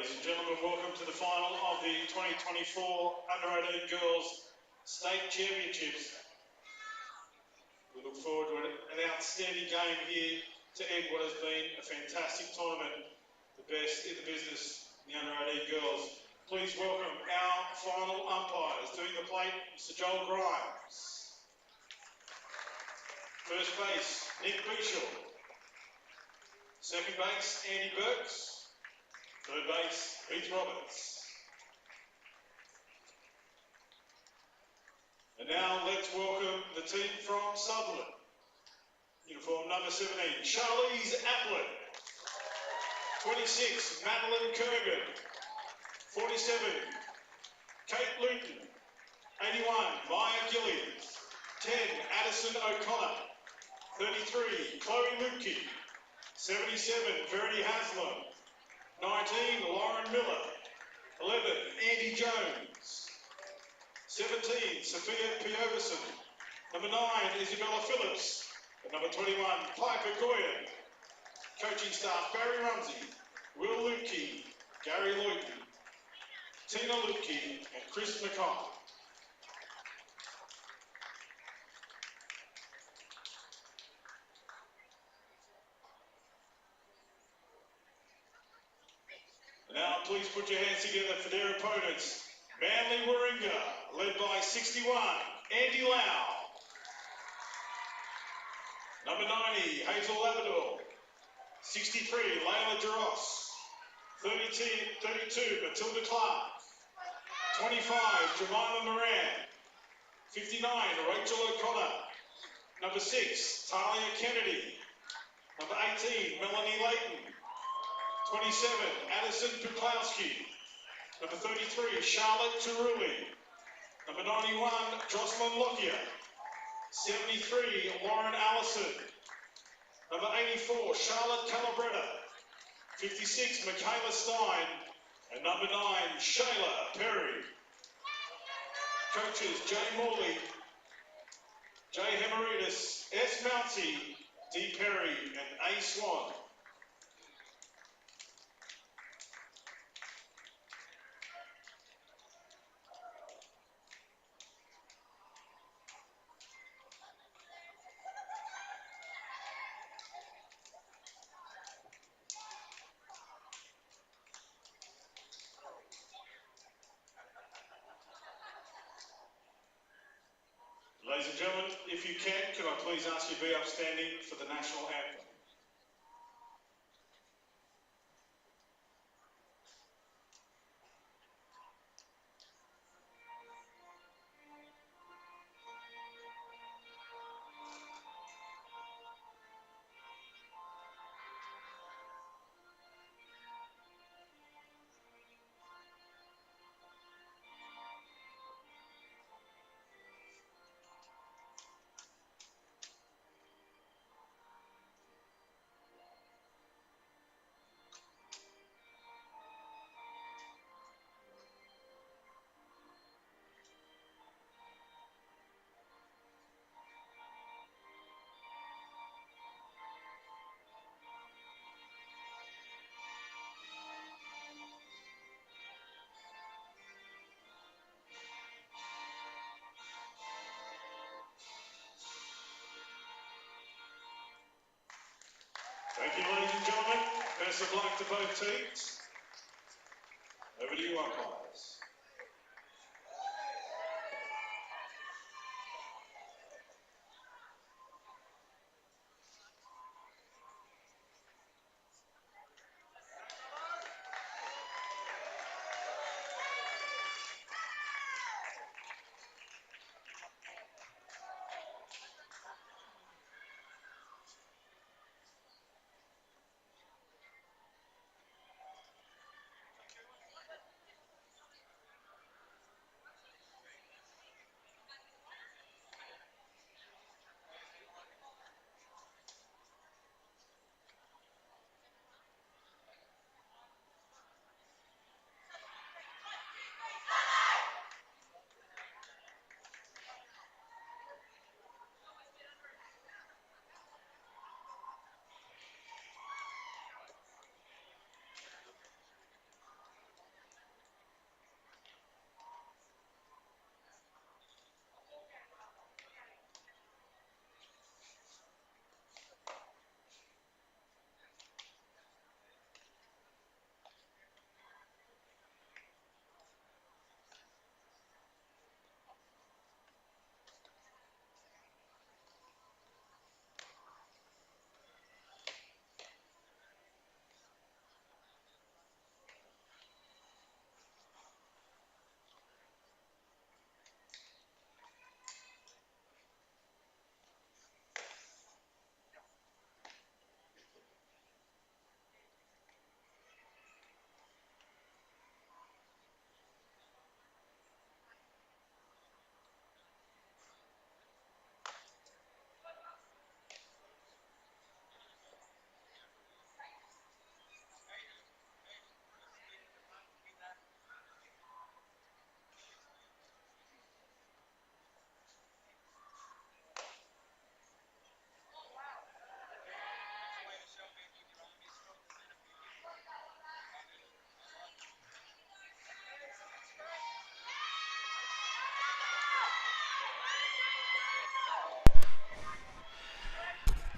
Ladies and gentlemen, welcome to the final of the 2024 Under-18 Girls State Championships. We look forward to an outstanding game here to end what has been a fantastic tournament, the best in the business in the Under-18 Girls. Please welcome our final umpires. Doing the plate, Mr. Joel Grimes. First base, Nick Beashall. Second base, Andy Burks. Third base, Heath Roberts. And now let's welcome the team from Sutherland. Uniform number 17, Charlize Applin. 26, Madeline Kurgan. 47, Kate Luton. 81, Maya Gillies. 10, Addison O'Connor. 33, Chloe Lupke. 77, Verity Haslam. 19, Lauren Miller. 11, Andy Jones. 17, Sophia Pioverson. Number 9, Isabella Phillips. And number 21, Piper Goyen. Coaching staff, Barry Rumsey, Will Lupke, Gary Luyton, Tina Lupke, and Chris McCall. Now, please put your hands together for their opponents. Manly Warringah, led by 61, Andy Lau. Number 90, Hazel Labrador. 63, Layla Jaros. 32, Matilda Clark. 25, Jemima Moran. 59, Rachel O'Connor. Number 6, Talia Kennedy. Number 18, Melanie Layton. 27, Addison Puklowski. Number 33, Charlotte Turuli. Number 91, Jocelyn Lockyer. 73, Lauren Allison. Number 84, Charlotte Calabretta. 56, Michaela Stein. And number 9, Shayla Perry. Coaches, Jay Morley, Jay Hemoritis, S. Mounsey, D. Perry, and A. Swan. Ladies and gentlemen, if you can I please ask you to be upstanding for the national anthem? Thank you, ladies and gentlemen. Best of luck to both teams. Over to you, umpires.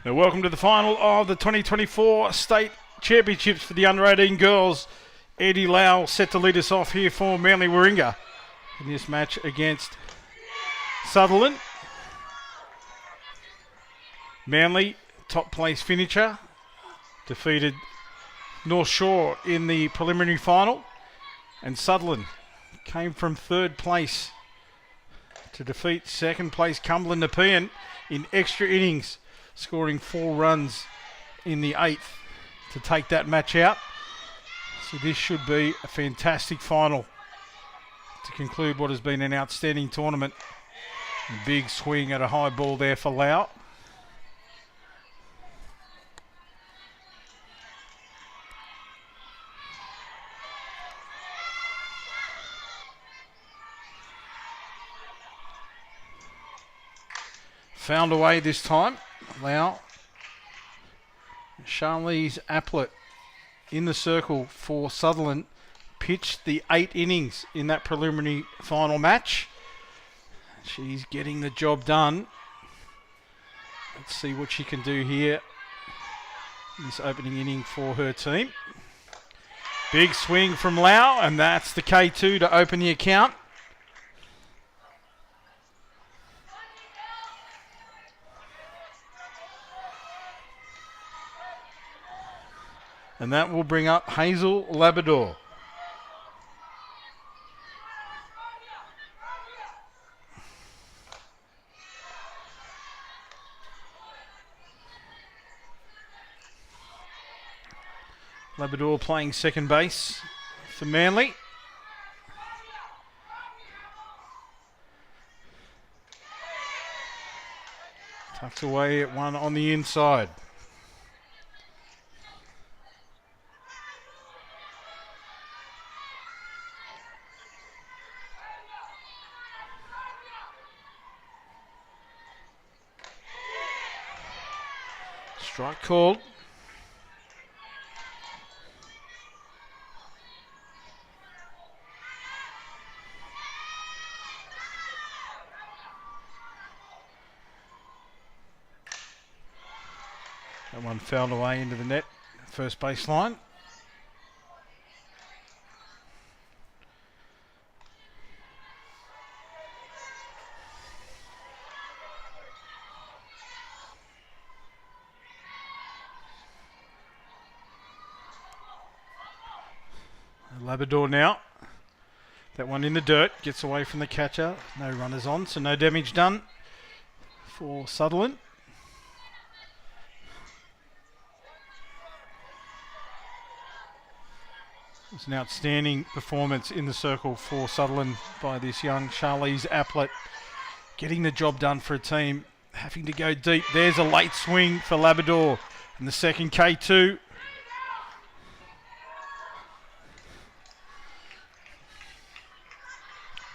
Now, welcome to the final of the 2024 State Championships for the under-18 girls. Eddie Lau set to lead us off here for Manly Warringah in this match against Sutherland. Manly, top place finisher, defeated North Shore in the preliminary final, and Sutherland came from third place to defeat second place Cumberland Nepean in extra innings, scoring 4 runs in the 8th to take that match out. So this should be a fantastic final to conclude what has been an outstanding tournament. A big swing at a high ball there for Lau. Found away this time. Lau. Charlize Applet in the circle for Sutherland. Pitched the 8 innings in that preliminary final match. She's getting the job done. Let's see what she can do here in this opening inning for her team. Big swing from Lau, and that's the K2 to open the account. And that will bring up Hazel Labrador. Labrador playing second base for Manly. Tucks away at one on the inside. Strike called. That one fouled away into the net, first baseline. Labrador now. That one in the dirt, gets away from the catcher. No runners on, so no damage done for Sutherland. It's an outstanding performance in the circle for Sutherland by this young Charlize Applet. Getting the job done for a team, having to go deep. There's a late swing for Labrador in the second K2.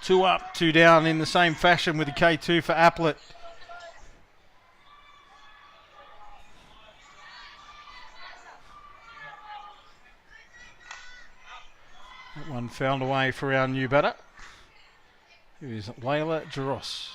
Two up, 2 down in the same fashion with the K2 for Applet. That one found away for our new batter, who is Layla Jaros.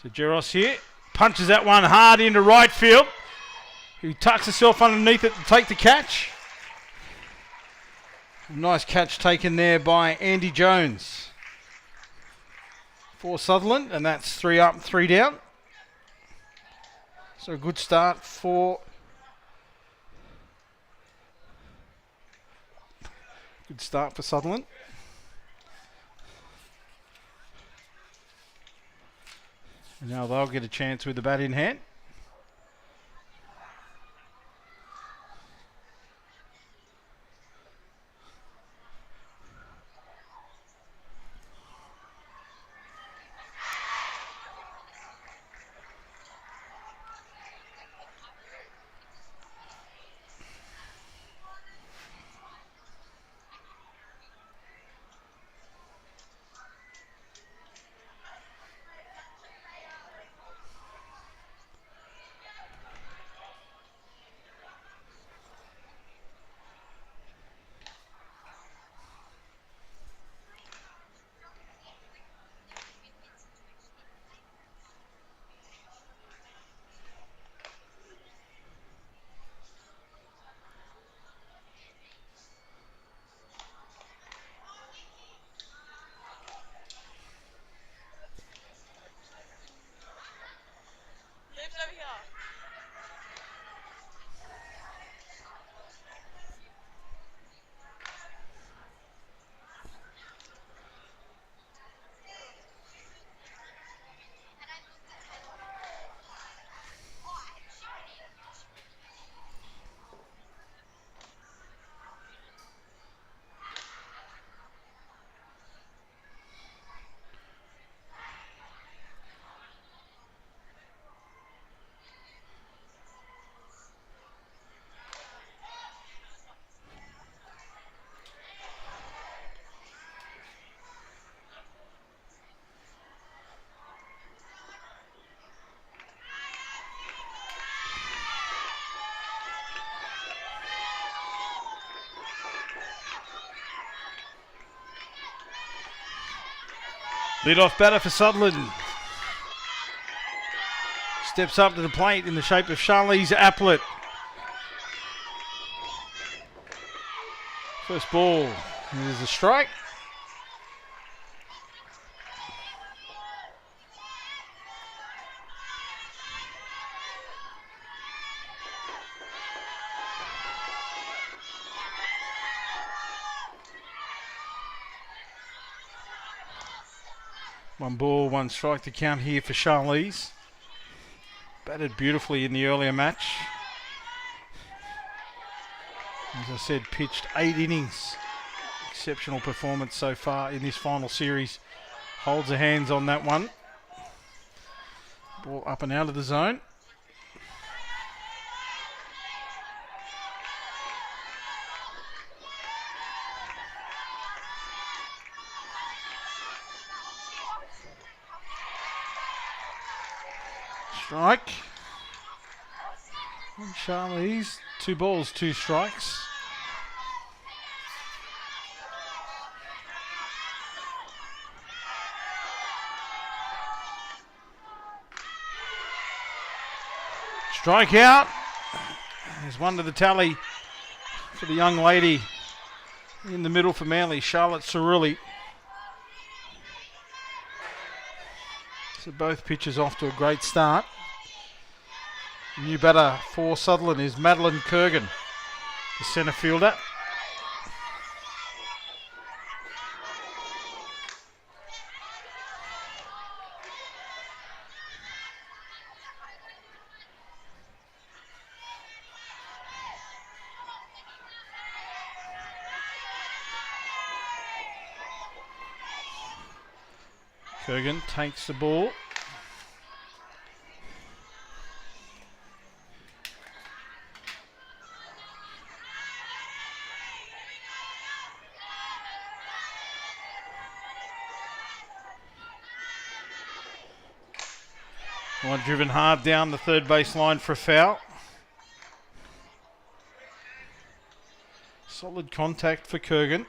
So Jaros here punches that one hard into right field. He tucks herself underneath it to take the catch. Nice catch taken there by Andy Jones for Sutherland, and that's 3 up, 3 down. So a good start for Sutherland. And now they'll get a chance with the bat in hand. Lead-off batter for Sutherland. Steps up to the plate in the shape of Charlize Applet. First ball. There's a strike. One ball, one strike to count here for Charlize. Batted beautifully in the earlier match. As I said, pitched 8 innings. Exceptional performance so far in this final series. Holds her hands on that one. Ball up and out of the zone. Strike. And Charlize, 2 balls, 2 strikes. Strike out. There's one to the tally for the young lady in the middle for Manly, Charlotte Cerulli. So both pitchers off to a great start. New batter for Sutherland is Madeline Kurgan, the centre fielder. Kurgan takes the ball. One driven hard down the third base line for a foul. Solid contact for Kurgan.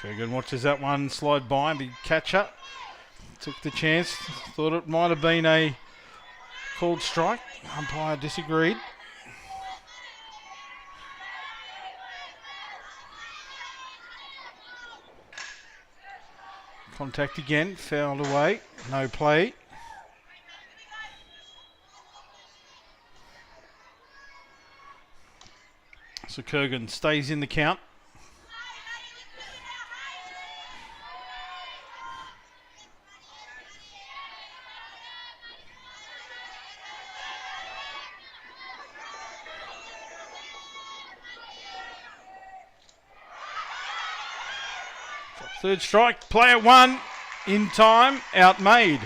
Kurgan watches that one slide by. The catcher took the chance. Thought it might have been a called strike. Umpire disagreed. Contact again. Fouled away. No play. So Kurgan stays in the count. Third strike, player 1 in time, outmade.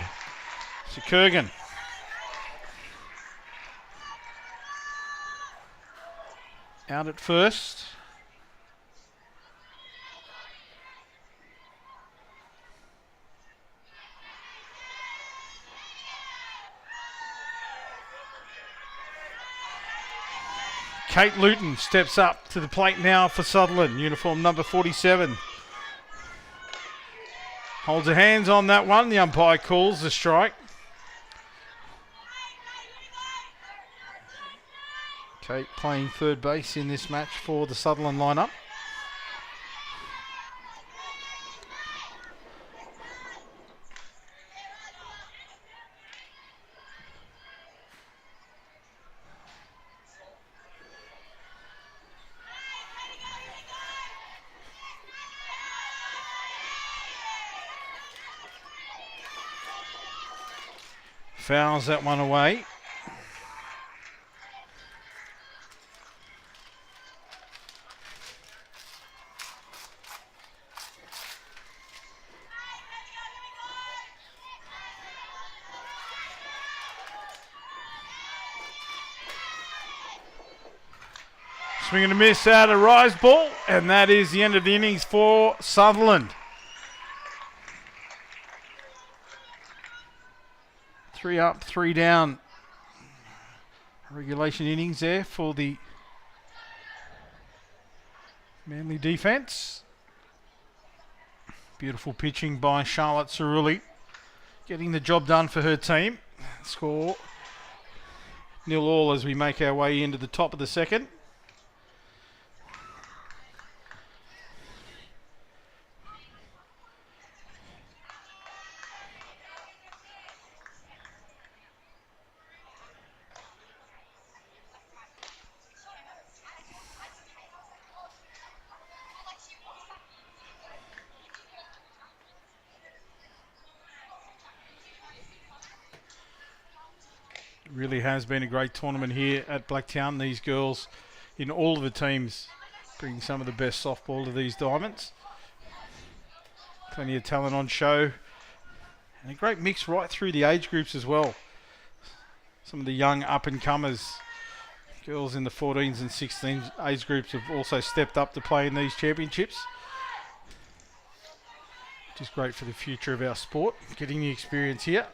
So Kurgan. Out at first. Kate Luton steps up to the plate now for Sutherland, uniform number 47. Holds her hands on that one. The umpire calls the strike. Kate playing third base in this match for the Sutherland lineup. Fouls that one away. Swing and a miss out of rise ball, and that is the end of the innings for Sutherland. 3 up, 3 down. Regulation innings there for the Manly defence. Beautiful pitching by Charlotte Cerulli, getting the job done for her team. Score 0-0 as we make our way into the top of the second. Really has been a great tournament here at Blacktown. These girls in all of the teams bring some of the best softball to these diamonds. Plenty of talent on show. And a great mix right through the age groups as well. Some of the young up-and-comers, girls in the 14s and 16s age groups have also stepped up to play in these championships. Which is great for the future of our sport, getting the experience here.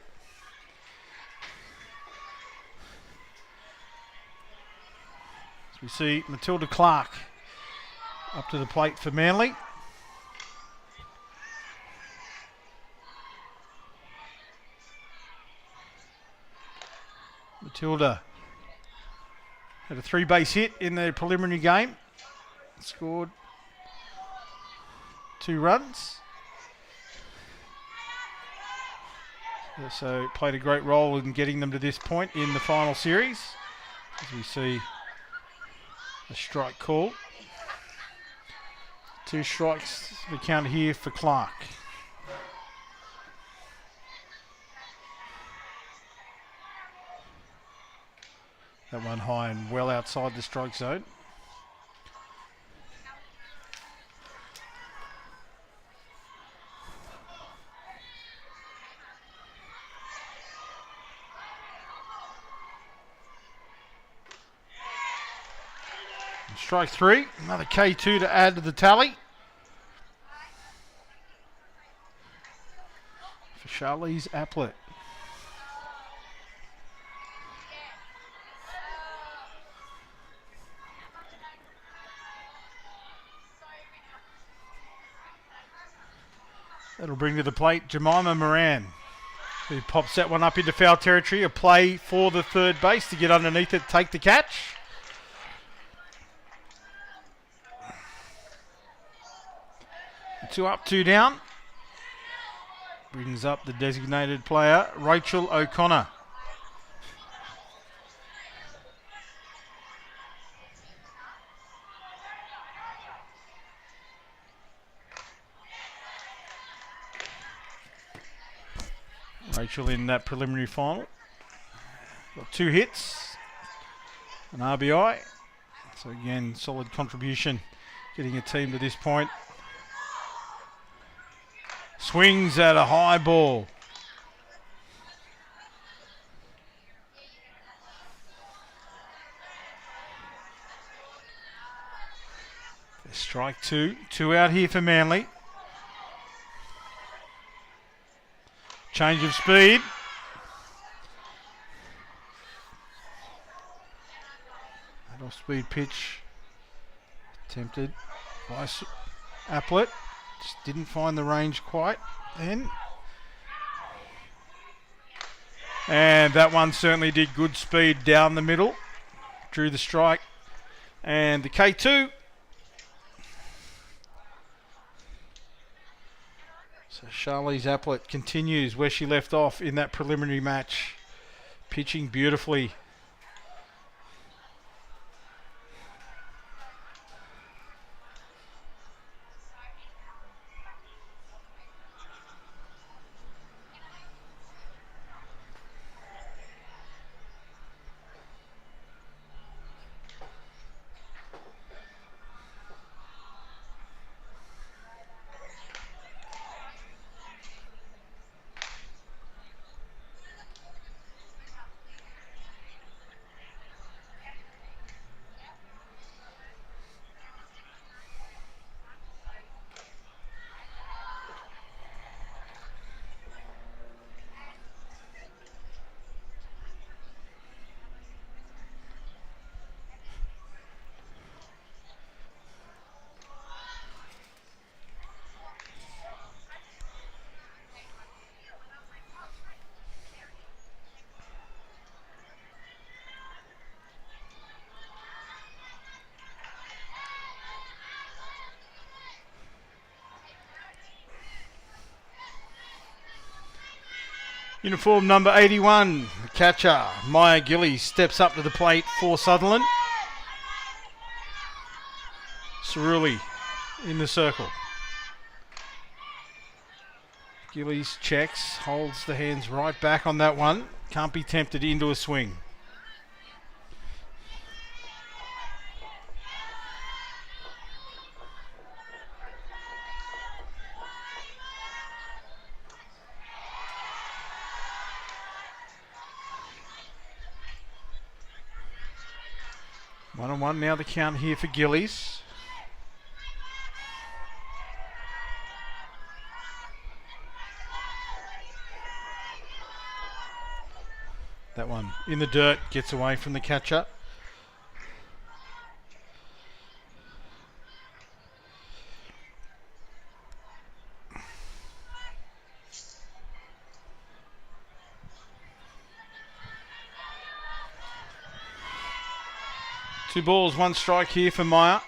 We see Matilda Clark up to the plate for Manly. Matilda had a 3-base hit in the preliminary game. Scored 2 runs. So played a great role in getting them to this point in the final series. As we see a strike call. 2 strikes the count here for Clark. That one high and well outside the strike zone. Strike 3, another K2 to add to the tally. For Charlize Applett. That'll bring to the plate Jemima Moran, who pops that one up into foul territory. A play for the third base to get underneath it, take the catch. Two up, 2 down. Brings up the designated player, Rachel O'Connor. Rachel in that preliminary final. Got 2 hits, an RBI. So again, solid contribution, getting a team to this point. Swings at a high ball. Strike 2. 2 out here for Manly. Change of speed. That off-speed pitch attempted by Applett. Just didn't find the range quite then. And that one certainly did good speed down the middle. Drew the strike. And the K2. So Charlize Applett continues where she left off in that preliminary match. Pitching beautifully. Uniform number 81, the catcher, Maya Gillies, steps up to the plate for Sutherland. Cerulli in the circle. Gillies checks, holds the hands right back on that one. Can't be tempted into a swing. One on one now the count here for Gillies. That one in the dirt, gets away from the catcher. Two balls, one strike here for Meyer.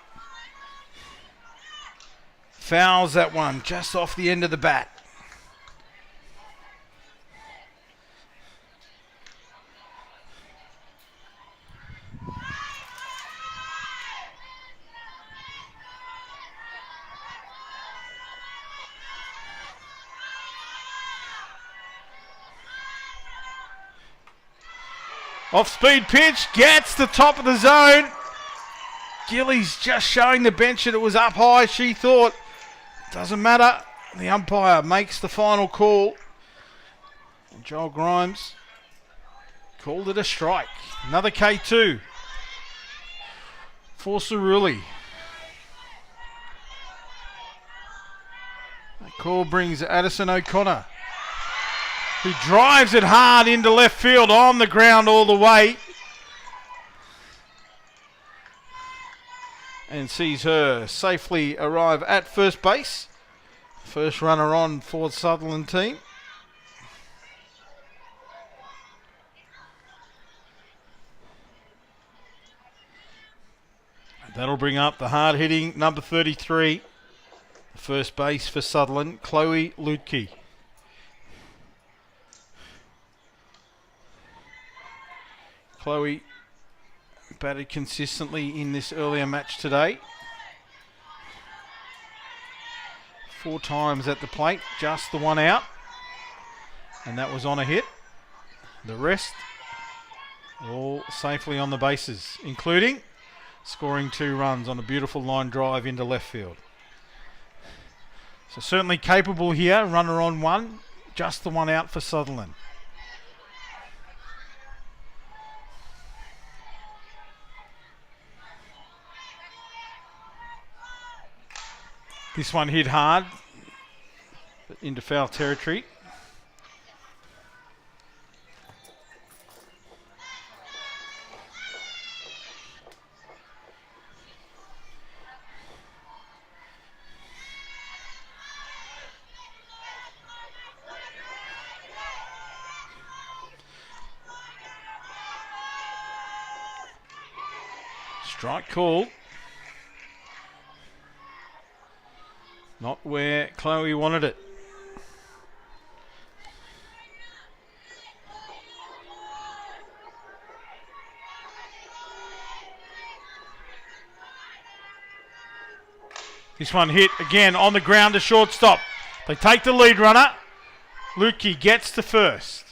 Fouls that one just off the end of the bat. Off-speed pitch, gets the top of the zone. Gillies just showing the bench that it was up high, she thought. Doesn't matter. The umpire makes the final call. And Joel Grimes called it a strike. Another K2 for Cerulli. That call brings Addison O'Connor, who drives it hard into left field, on the ground all the way. And sees her safely arrive at first base. First runner on for the Sutherland team. That'll bring up the hard-hitting number 33, first base for Sutherland, Chloe Lutke. Chloe batted consistently in this earlier match today. 4 times at the plate, just the one out. And that was on a hit. The rest all safely on the bases, including scoring 2 runs on a beautiful line drive into left field. So certainly capable here, runner on 1, just the one out for Sutherland. This one hit hard, but into foul territory. Strike call. Not where Chloe wanted it. This one hit again on the ground to shortstop. They take the lead runner. Lutke gets to first.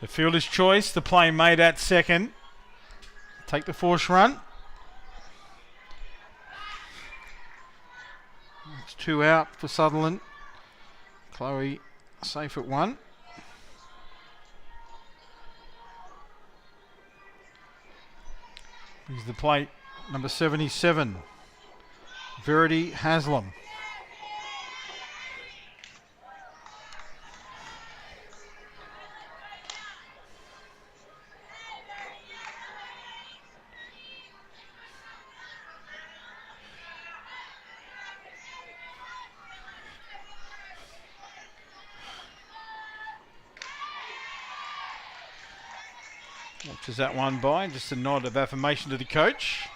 The fielder's choice, the play made at second. Take the force run. It's 2 out for Sutherland. Chloe safe at 1. Here's the plate, number 77, Verity Haslam. Watches that one by, just a nod of affirmation to the coach.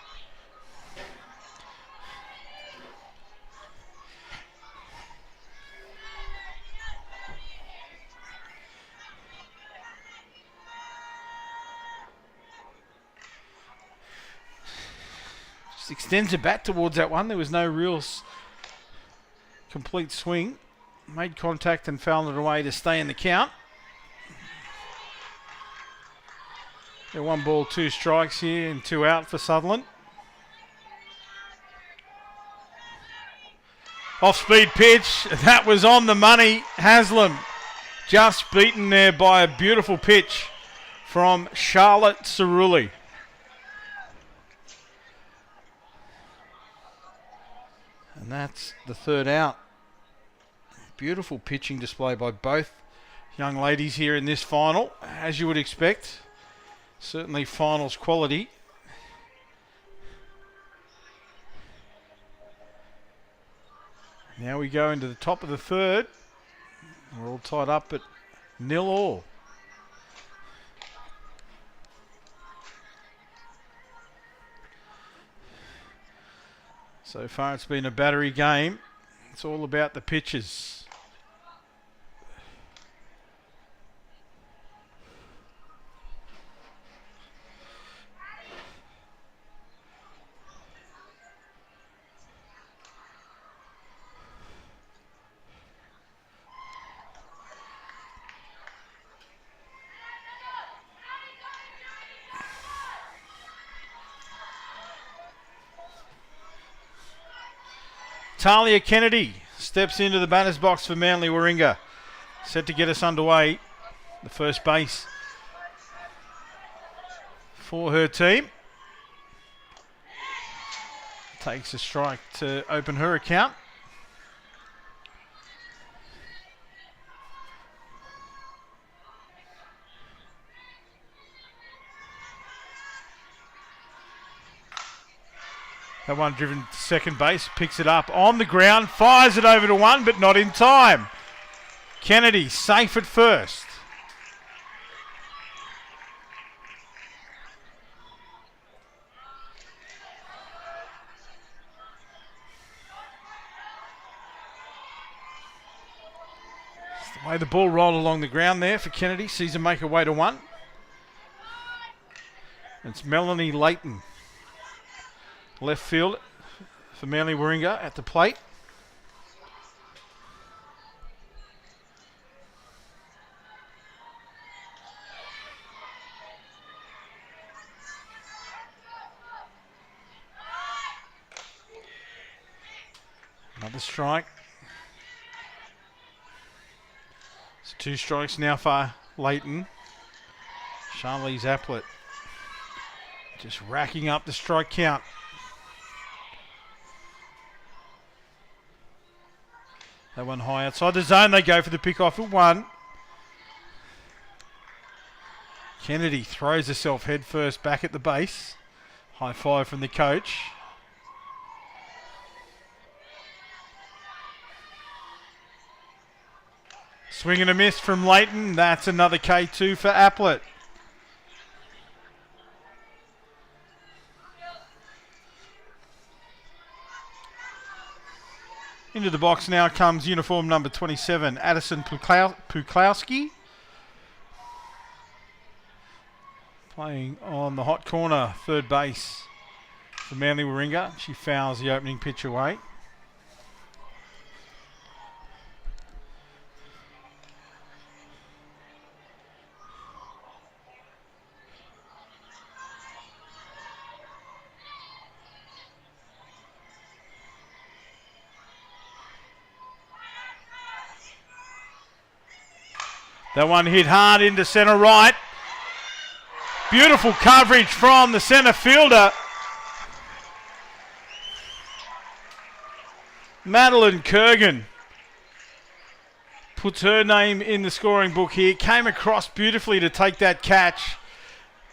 extends the bat towards that one. There was no real complete swing. Made contact and fouled it away to stay in the count. Yeah, 1 ball, 2 strikes here and 2 out for Sutherland. Off-speed pitch. That was on the money. Haslam just beaten there by a beautiful pitch from Charlotte Cerulli. And that's the 3rd out. Beautiful pitching display by both young ladies here in this final, as you would expect. Certainly finals quality. Now we go into the top of the 3rd. We're all tied up at 0-all. So far it's been a battery game. It's all about the pitches. Talia Kennedy steps into the batter's box for Manly Warringah. Set to get us underway. The first base for her team. Takes a strike to open her account. That one driven to second base, picks it up on the ground, fires it over to 1, but not in time. Kennedy safe at first. That's the way the ball rolled along the ground there for Kennedy. Sees her make her way to 1. It's Melanie Leighton. Left field for Manly Warringah at the plate. Another strike. It's 2 strikes now for Leighton. Charlize Aplett just racking up the strike count. That one high outside the zone. They go for the pick off at 1. Kennedy throws herself head first back at the base. High five from the coach. Swing and a miss from Leighton. That's another K2 for Aplett. Into the box now comes uniform number 27, Addison Puklowski. Playing on the hot corner, third base for Manly Warringah. She fouls the opening pitch away. That one hit hard into centre right. Beautiful coverage from the centre fielder. Madeline Kurgan puts her name in the scoring book here. Came across beautifully to take that catch.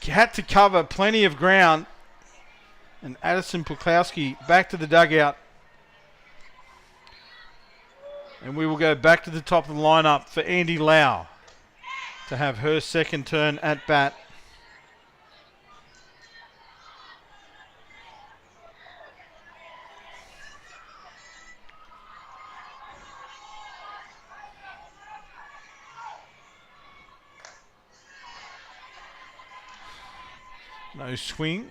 Had to cover plenty of ground. And Addison Puklowski back to the dugout. And we will go back to the top of the lineup for Andy Lau to have her second turn at bat. No swing.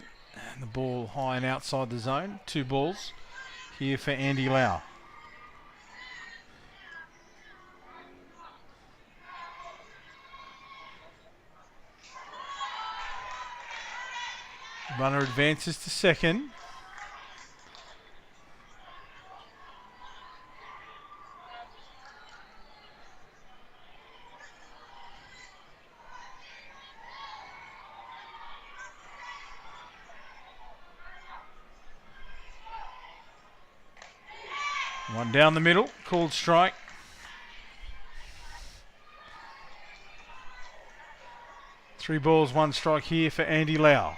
And the ball high and outside the zone. 2 balls here for Andy Lau. Runner advances to second. One down the middle, called strike. Three balls, 1 strike here for Andy Lau.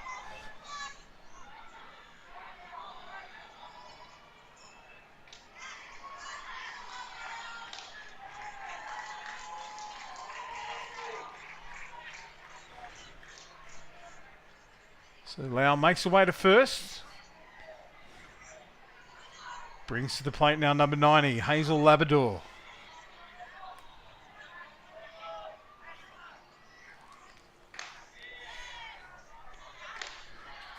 So Lau makes the way to first. Brings to the plate now number 90, Hazel Labrador.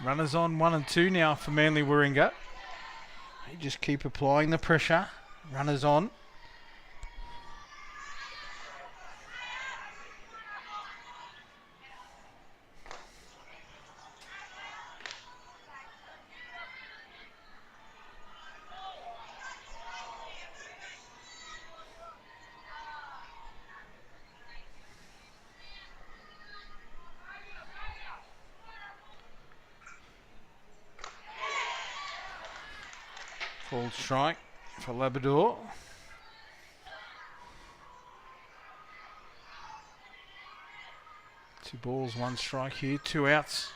Runners on 1 and 2 now for Manly Warringah. They just keep applying the pressure. Runners on. Called strike for Labrador. Two balls, 1 strike here, 2 outs.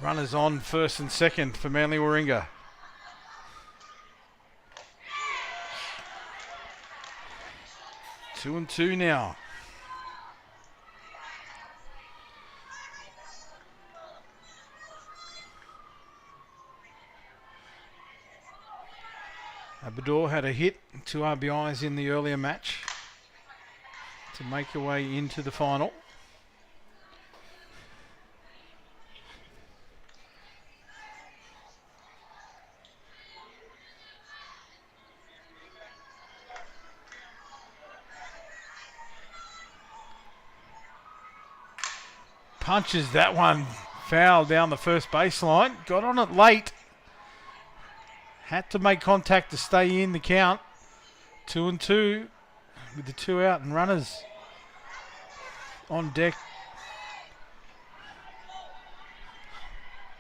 Runners on first and second for Manly Warringah. Two and 2 now. Labrador had a hit, 2 RBIs in the earlier match to make her way into the final. Punches that one foul down the first baseline. Got on it late. Had to make contact to stay in the count. 2 and 2 with the 2 out and runners on deck.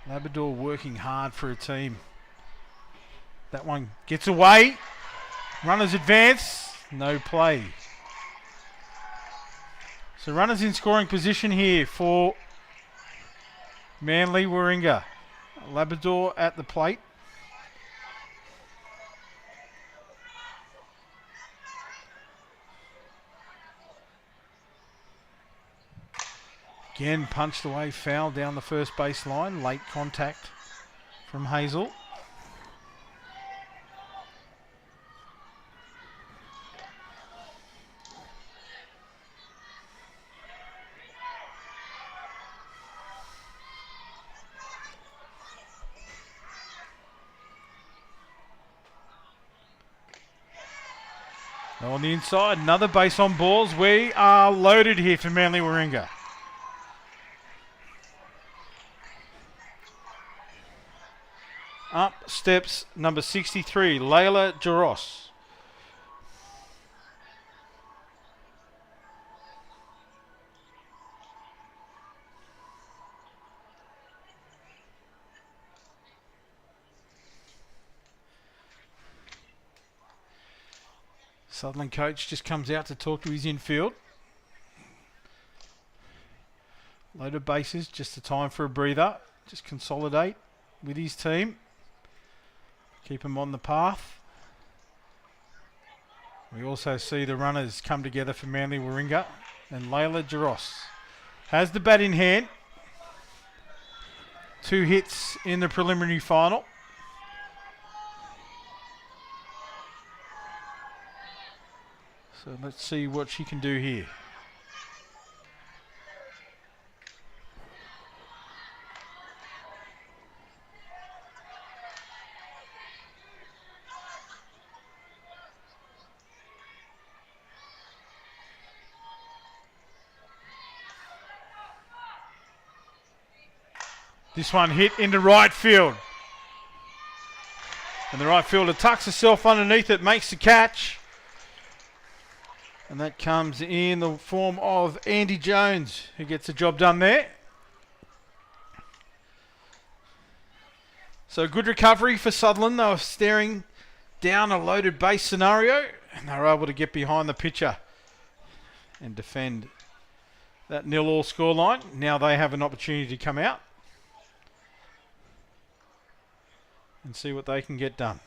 Labrador working hard for a team. That one gets away. Runners advance. No play. So runners in scoring position here for Manly Warringah. Labrador at the plate. Again, punched away, foul down the first baseline. Late contact from Hazel. Now on the inside, another base on balls. We are loaded here for Manly Warringah. Up steps number 63, Layla Jaros. Sutherland coach just comes out to talk to his infield. Loaded bases, just a time for a breather. Just consolidate with his team. Keep them on the path. We also see the runners come together for Manly Warringah. And Layla Jaros has the bat in hand. 2 hits in the preliminary final. So let's see what she can do here. This one hit into right field. And the right fielder tucks herself underneath it, makes the catch. And that comes in the form of Andy Jones, who gets the job done there. So good recovery for Sutherland. They were staring down a loaded base scenario, and they were able to get behind the pitcher and defend that 0-0 scoreline. Now they have an opportunity to come out and see what they can get done.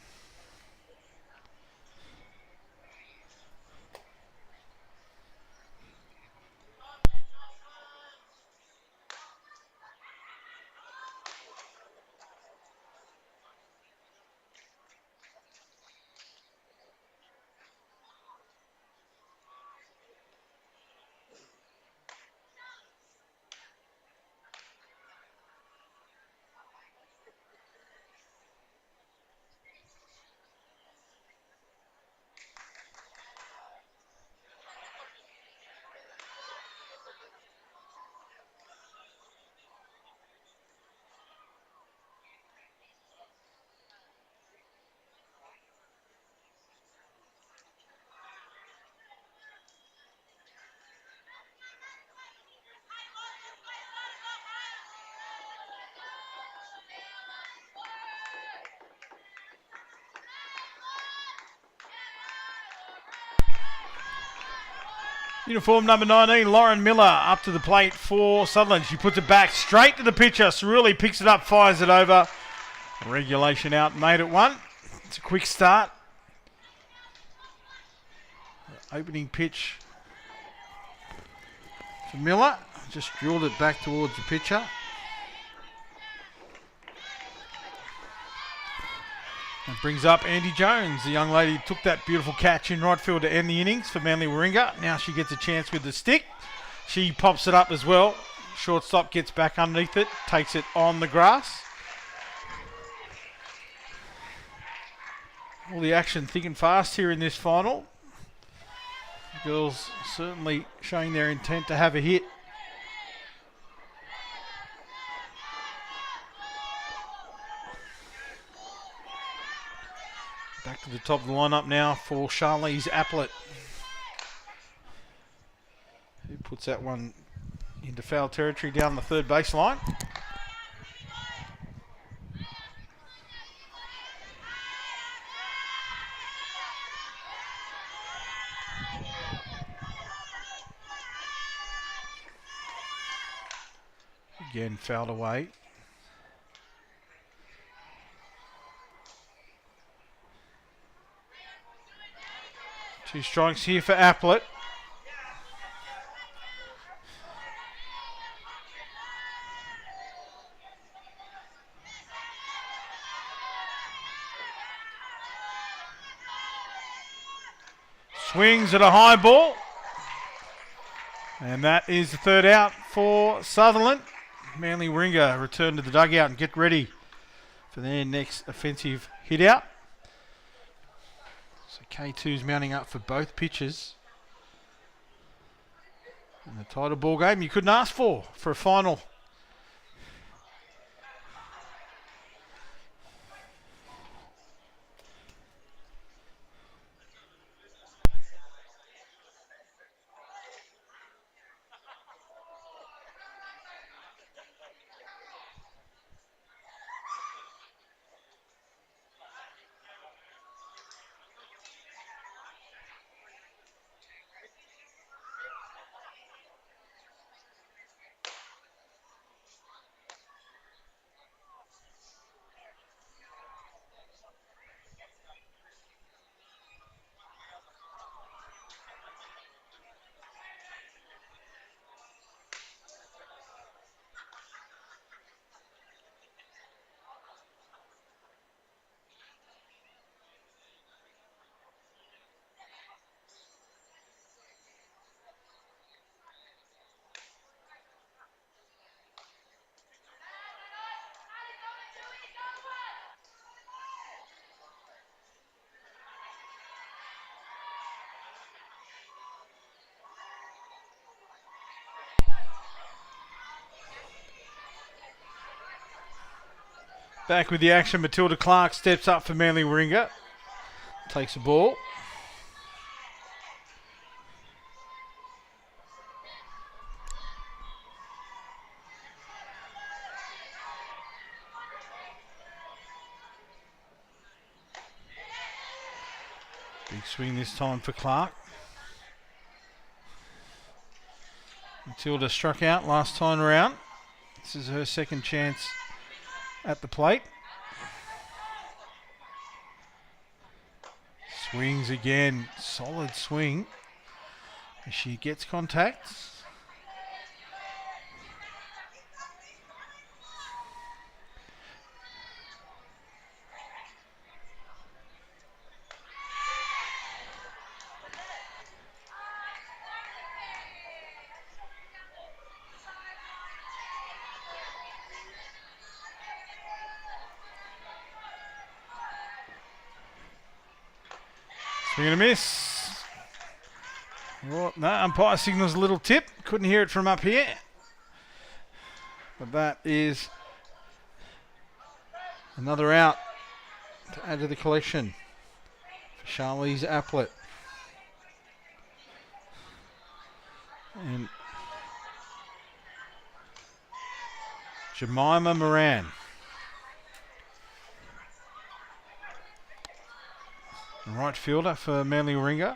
Uniform number 19, Lauren Miller, up to the plate for Sutherland. She puts it back straight to the pitcher. Cerulli picks it up, fires it over. Regulation out, made it one. It's a quick start. Opening pitch for Miller. Just drilled it back towards the pitcher. That brings up Andy Jones. The young lady took that beautiful catch in right field to end the innings for Manly Warringah. Now she gets a chance with the stick. She pops it up as well. Shortstop gets back underneath it, takes it on the grass. All the action thick and fast here in this final. The girls certainly showing their intent to have a hit. Back to the top of the lineup now for Charlize Applet, who puts that one into foul territory down the third baseline. Again, fouled away. Two strikes here for Applet. Swings at a high ball. And that is the third out for Sutherland. Manly Warringah return to the dugout and get ready for their next offensive hit out. So K2's mounting up for both pitches. And the tighter ball game you couldn't ask for a final. Back with the action, Matilda Clark steps up for Manly Warringah. Takes the ball. Big swing this time for Clark. Matilda struck out last time around. This is her second chance at the plate. Swings again. Solid swing. As she gets contact. Swing and a miss. Oh, no, umpire signals a little tip. Couldn't hear it from up here. But that is another out to add to the collection for Charlize Applet. And Jemima Moran. Right fielder for Manly Warringah.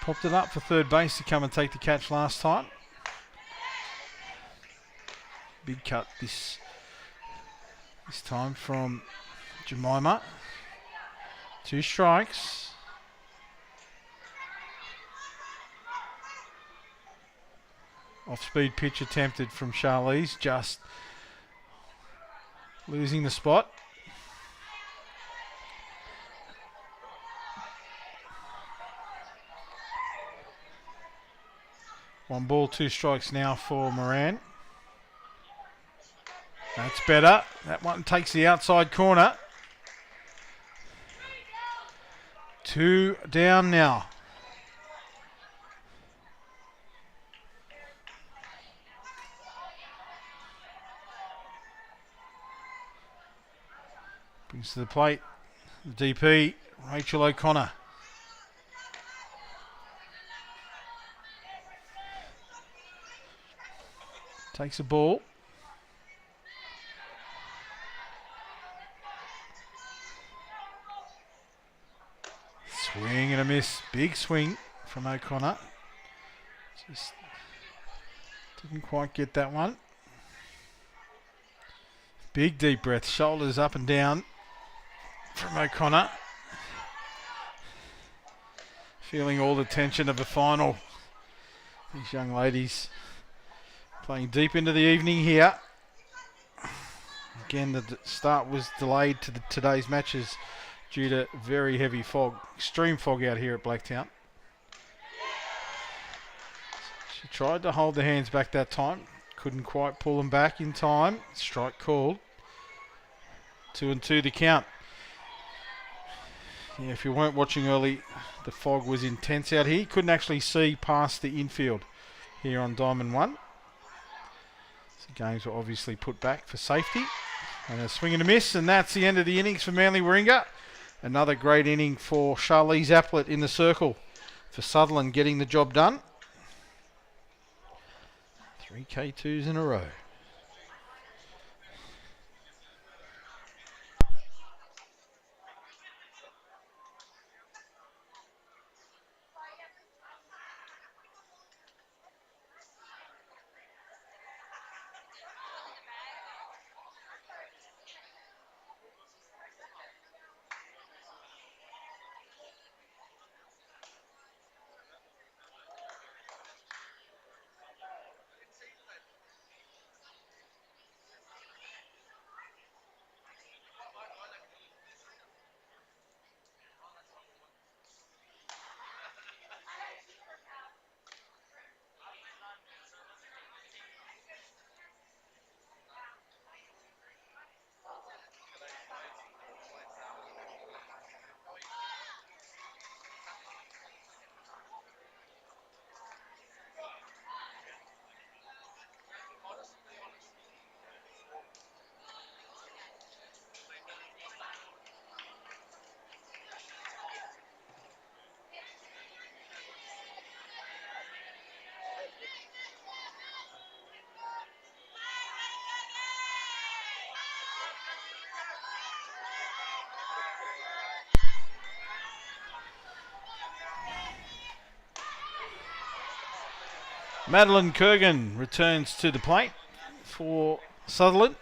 Popped it up for third base to come and take the catch last time. Big cut this time from Jemima. 2 strikes. Off-speed pitch attempted from Charlize, just losing the spot. One ball, 2 strikes now for Moran. That's better. That one takes the outside corner. 2 down now. Brings to the plate the DP, Rachel O'Connor. Takes the ball. Swing and a miss. Big swing from O'Connor. Just didn't quite get that one. Big deep breath. Shoulders up and down from O'Connor. Feeling all the tension of the final. These young ladies playing deep into the evening here. Again, the start was delayed to today's matches due to very heavy fog, extreme fog out here at Blacktown. She tried to hold the hands back that time, couldn't quite pull them back in time. Strike called. 2-2 the count. Yeah, if you weren't watching early, the fog was intense out here. You couldn't actually see past the infield here on Diamond 1. So games were obviously put back for safety. And a swing and a miss, and that's the end of the innings for Manly Warringah. Another great inning for Charlize Applet in the circle for Sutherland getting the job done. 3 K2s in a row. Madeline Kurgan returns to the plate for Sutherland.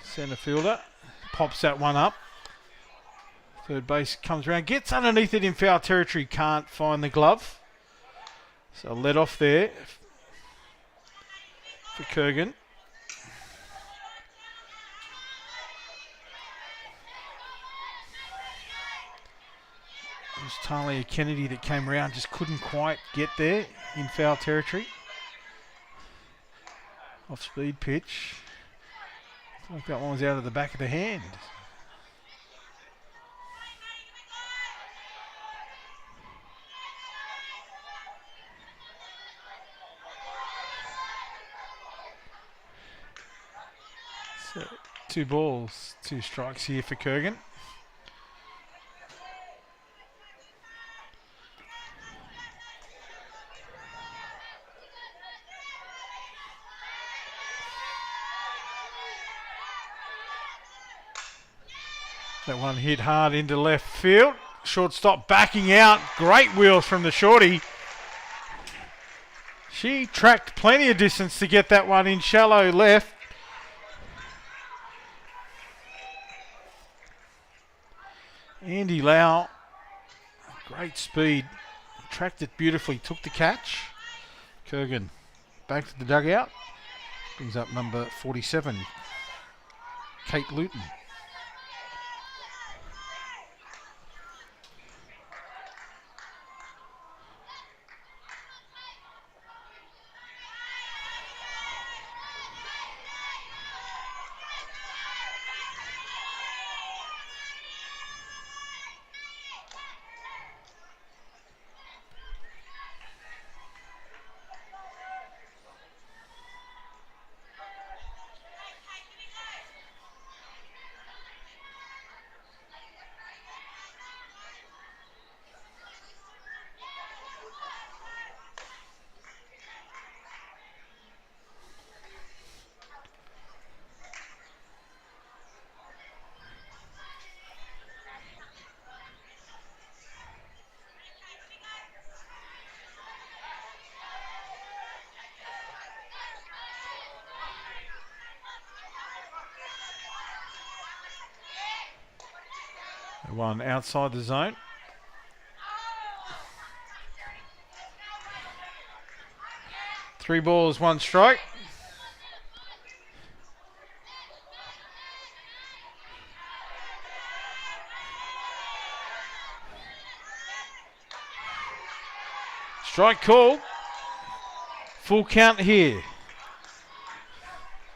Centre fielder pops that one up. Third base comes around, gets underneath it in foul territory, can't find the glove. So let off there for Kurgan. It was Talia Kennedy that came around, just couldn't quite get there in foul territory. Off speed pitch. I think that one was out of the back of the hand. So 2 balls, 2 strikes here for Kurgan. That one hit hard into left field. Shortstop backing out. Great wheels from the shorty. She tracked plenty of distance to get that one in shallow left. Andy Lau, great speed. Tracked it beautifully. Took the catch. Kurgan back to the dugout. Brings up number 47, Kate Luton. One outside the zone. Three balls, 1 strike. Strike call. Full count here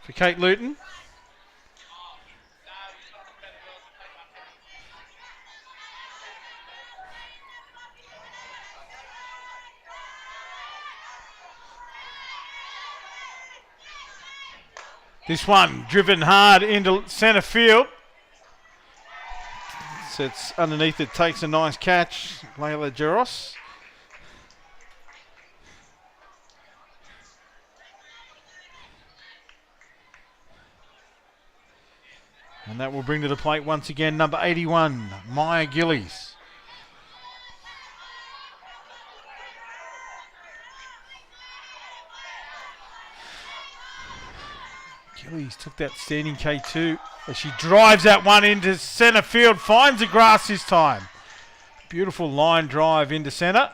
for Kate Luton. This one driven hard into centre field. Sits underneath it, takes a nice catch. Layla Jaros. And that will bring to the plate once again number 81, Maya Gillies. Gillies took that standing K2 as she drives that one into centre field, finds the grass this time. Beautiful line drive into centre.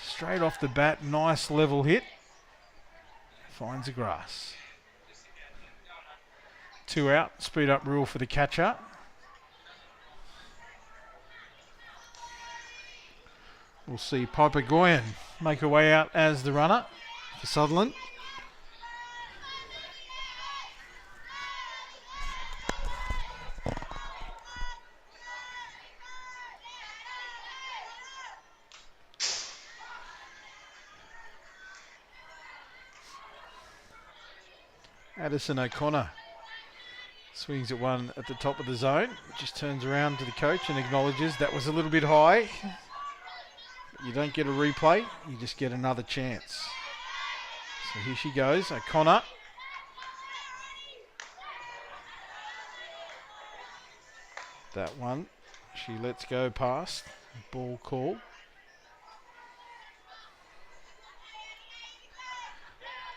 Straight off the bat, nice level hit. Finds the grass. 2 out, speed up rule for the catcher. We'll see Piper Goyen make her way out as the runner for Sutherland. Addison O'Connor swings at one at the top of the zone. Just turns around to the coach and acknowledges that was a little bit high. You don't get a replay, you just get another chance. So here she goes, O'Connor. That one, she lets go past. Ball called.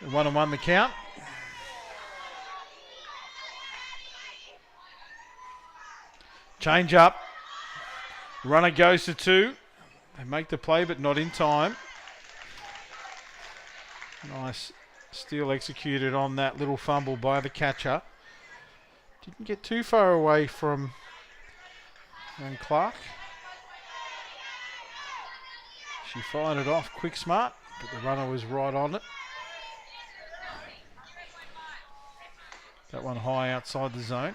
The 1-1 the count. Change up. Runner goes to 2. They make the play, but not in time. Nice steal executed on that little fumble by the catcher. Didn't get too far away from young Clark. She fired it off quick smart, but the runner was right on it. That one high outside the zone.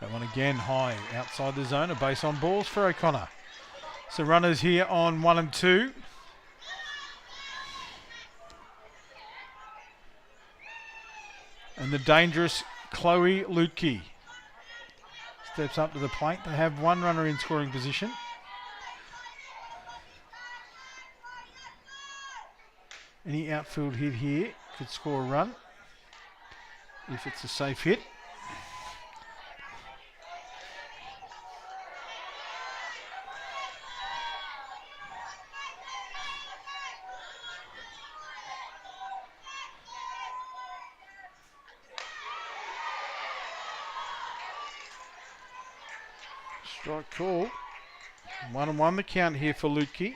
That one again high outside the zone. A base on balls for O'Connor. So runners here on 1 and 2. And the dangerous Chloe Lutke steps up to the plate. They have one runner in scoring position. Any outfield hit here could score a run if it's a safe hit. Strike call. 1-1 the count here for Lutke.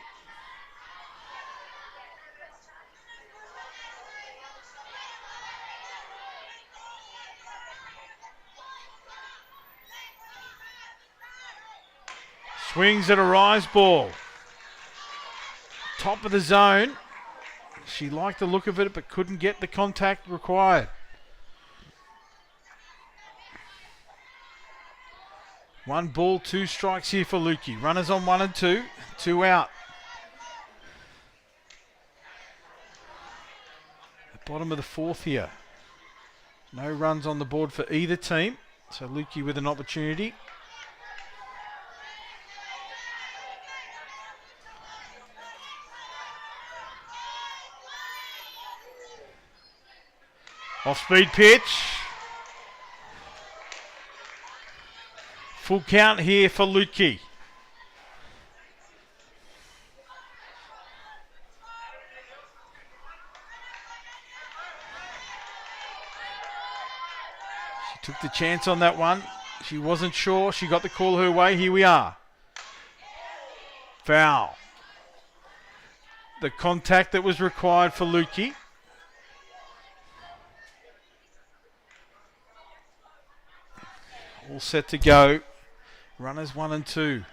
Swings at a rise ball. Top of the zone. She liked the look of it, but couldn't get the contact required. One ball, 2 strikes here for Lukey. Runners on 1 and 2. 2 out. The bottom of the 4th here. No runs on the board for either team. So Lukey with an opportunity. Off-speed pitch. Full count here for Lutke. She took the chance on that one. She wasn't sure. She got the call her way. Here we are. Foul. The contact that was required for Lutke. All set to go. Runners 1 and 2.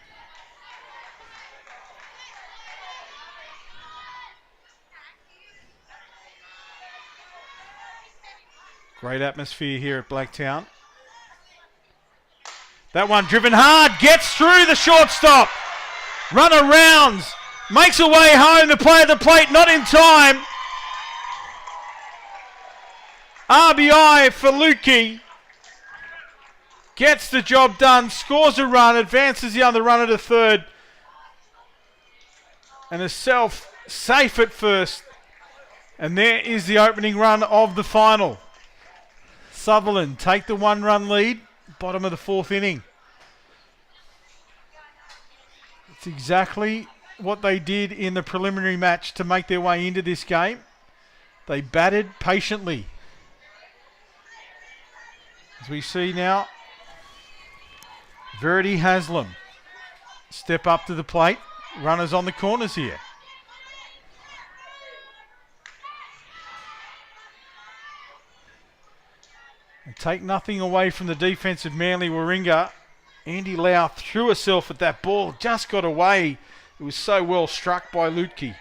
Great atmosphere here at Blacktown. That one driven hard, gets through the shortstop. Runner rounds, makes her way home to play at the plate, not in time. RBI for Lukey. Gets the job done, scores a run, advances the other runner to third. And herself safe at first. And there is the opening run of the final. Sutherland take the 1-run lead, bottom of the 4th inning. It's exactly what they did in the preliminary match to make their way into this game. They batted patiently. As we see now, Verity Haslam step up to the plate. Runners on the corners here. And take nothing away from the defense of Manly Warringah. Andy Lau threw herself at that ball, just got away. It was so well struck by Lutke.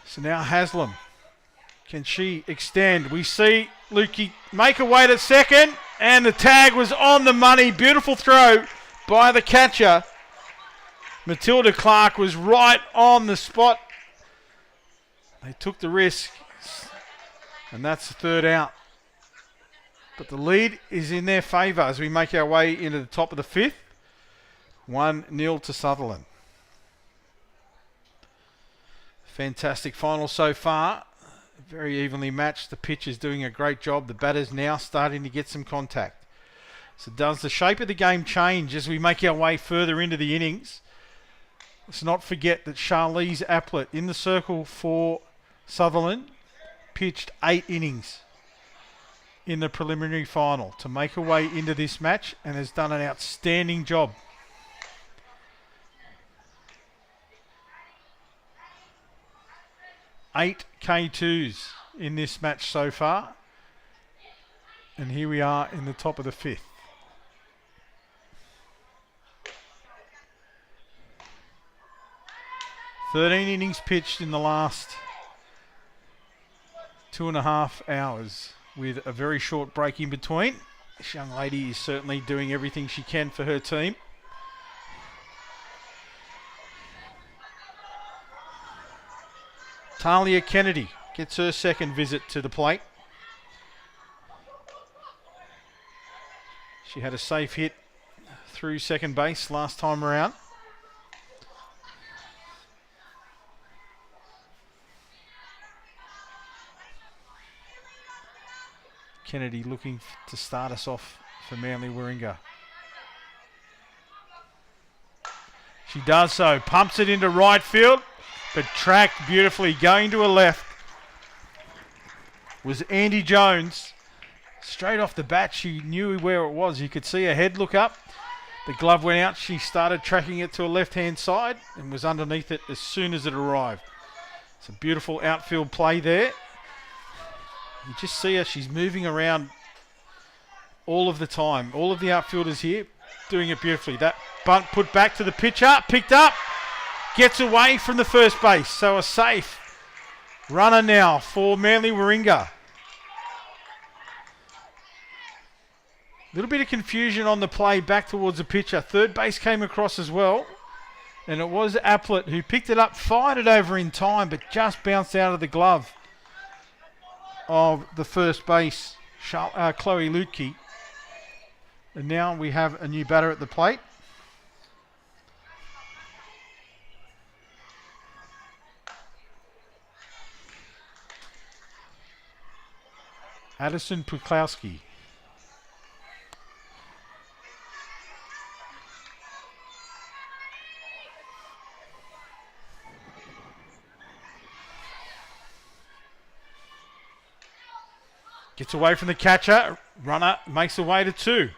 So now Haslam. Can she extend? We see Lukey make a way to second, and the tag was on the money. Beautiful throw by the catcher. Matilda Clark was right on the spot. They took the risk, and that's the 3rd out. But the lead is in their favour as we make our way into the top of the 5th. 1-0 to Sutherland. Fantastic final so far. Very evenly matched. The pitch is doing a great job. The batter's now starting to get some contact. So does the shape of the game change as we make our way further into the innings? Let's not forget that Charlize Aplett in the circle for Sutherland pitched 8 innings in the preliminary final to make her way into this match and has done an outstanding job. Eight K2s in this match so far. And here we are in the top of the 5th. "13 innings pitched in the last 2.5 hours with a very short break in between. This young lady is certainly doing everything she can for her team. Talia Kennedy gets her second visit to the plate. She had a safe hit through second base last time around. Kennedy looking to start us off for Manly Warringah. She does so, pumps it into right field, but tracked beautifully. Going to her left was Andy Jones. Straight off the bat, she knew where it was. You could see her head look up. The glove went out. She started tracking it to her left-hand side and was underneath it as soon as it arrived. It's a beautiful outfield play there. You just see her, she's moving around all of the time. All of the outfielders here doing it beautifully. That bunt put back to the pitcher, picked up, gets away from the first base. So a safe runner now for Manly Warringah. Little bit of confusion on the play back towards the pitcher. Third base came across as well. And it was Aplett who picked it up, fired it over in time, but just bounced out of the glove of the first base, Chloe Lutke. And now we have a new batter at the plate. Addison Puklowski. Gets away from the catcher. Runner makes the way to 2.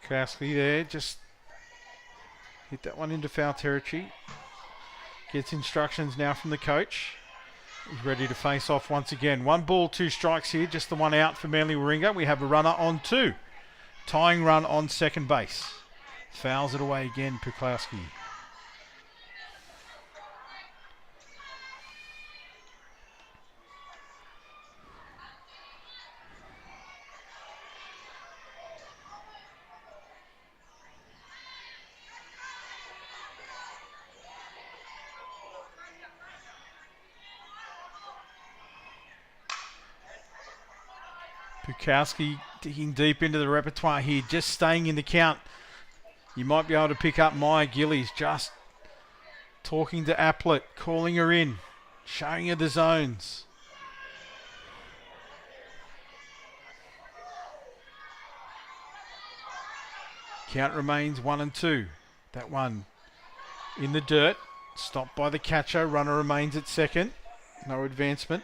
Crowsley there, just hit that one into foul territory. Gets instructions now from the coach. He's ready to face off once again. 1 ball, 2 strikes here, just the one out for Manly Warringah. We have a runner on 2. Tying run on second base. Fouls it away again, Puklowski. Puklowski digging deep into the repertoire here, just staying in the count. You might be able to pick up Maya Gillies, just talking to Aplett, calling her in, showing her the zones. Count remains 1 and 2. That one in the dirt, stopped by the catcher. Runner remains at second. No advancement.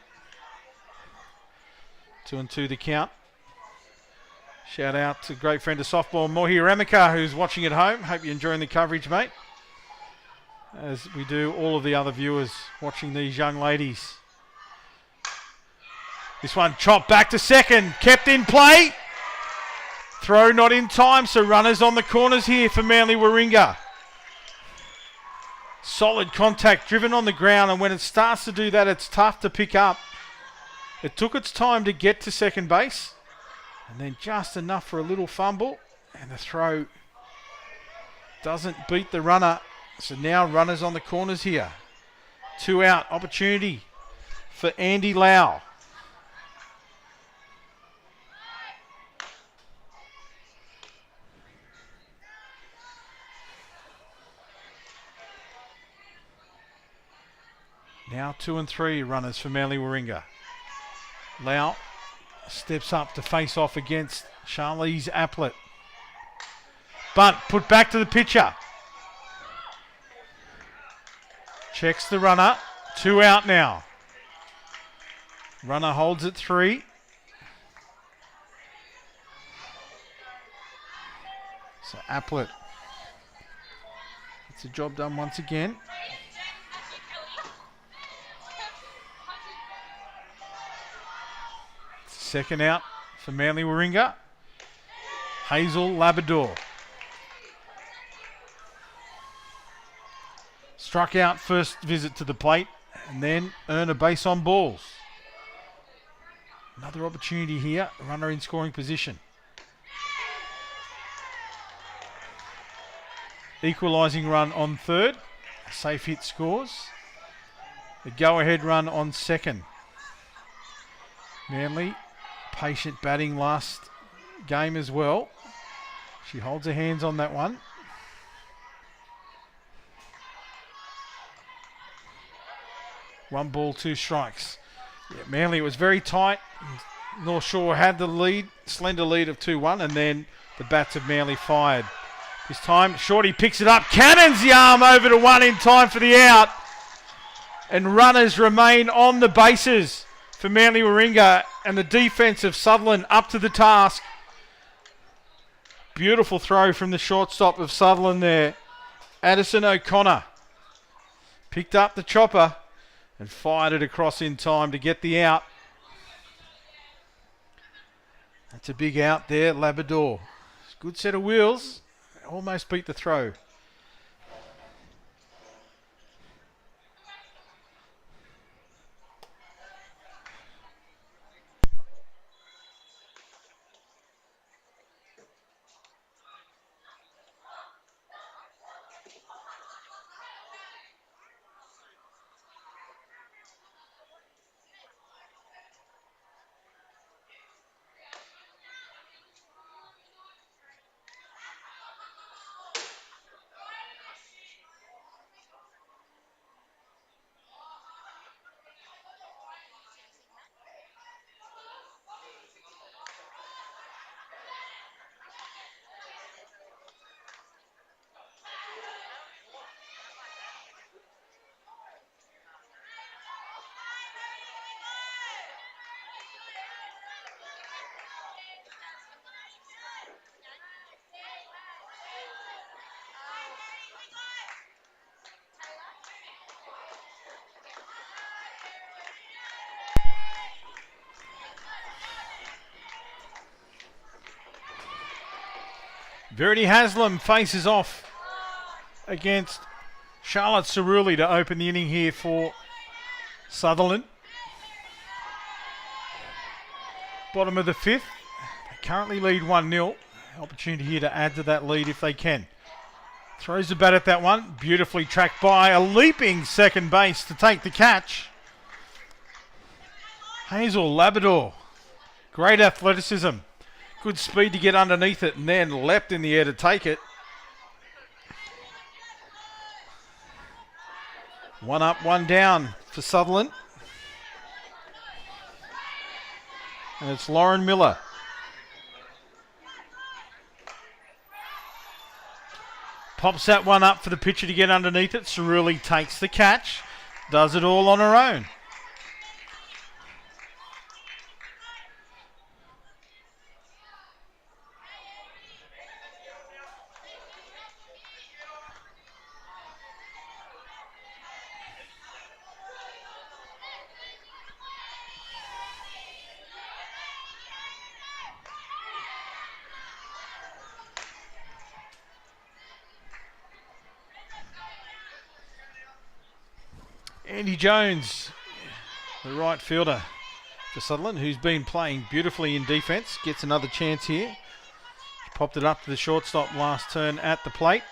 2 and 2 the count. Shout out to great friend of softball, Mohi Ramika, who's watching at home. Hope you're enjoying the coverage, mate. As we do all of the other viewers watching these young ladies. This one chopped back to second, kept in play. Throw not in time, so runners on the corners here for Manly Warringah. Solid contact, driven on the ground, and when it starts to do that, it's tough to pick up. It took its time to get to second base, and then just enough for a little fumble, and the throw doesn't beat the runner. So now runners on the corners here. 2 out, opportunity for Andy Lau. Now 2 and 3 runners for Manly Warringah. Lau steps up to face off against Charlize Aplett. Bunt put back to the pitcher. Checks the runner. 2 out now. Runner holds at 3. So Aplett gets the job done once again. Second out for Manly Warringah. Hazel Labrador. Struck out first visit to the plate and then earn a base on balls. Another opportunity here. Runner in scoring position. Equalising run on third. A safe hit scores. The go-ahead run on second. Manly, patient batting last game as well. She holds her hands on that one. One ball, 2 strikes. Yeah, Manly, it was very tight. North Shore had the lead, slender lead of 2-1, and then the bats of Manly fired. This time, Shorty picks it up, cannons the arm over to 1 in time for the out. And runners remain on the bases for Manly Warringah, and the defence of Sutherland up to the task. Beautiful throw from the shortstop of Sutherland there. Addison O'Connor picked up the chopper and fired it across in time to get the out. That's a big out there, Labrador. Good set of wheels. Almost beat the throw. Verity Haslam faces off against Charlotte Cerulli to open the inning here for Sutherland. Bottom of the 5th. They currently lead 1-0. Opportunity here to add to that lead if they can. Throws the bat at that one. Beautifully tracked by a leaping second base to take the catch. Hazel Labrador. Great athleticism. Good speed to get underneath it and then leapt in the air to take it. 1 up, 1 down for Sutherland. And it's Lauren Miller. Pops that one up for the pitcher to get underneath it. Cerulli takes the catch. Does it all on her own. Andy Jones, the right fielder for Sutherland, who's been playing beautifully in defence, gets another chance here. He popped it up to the shortstop last turn at the plate.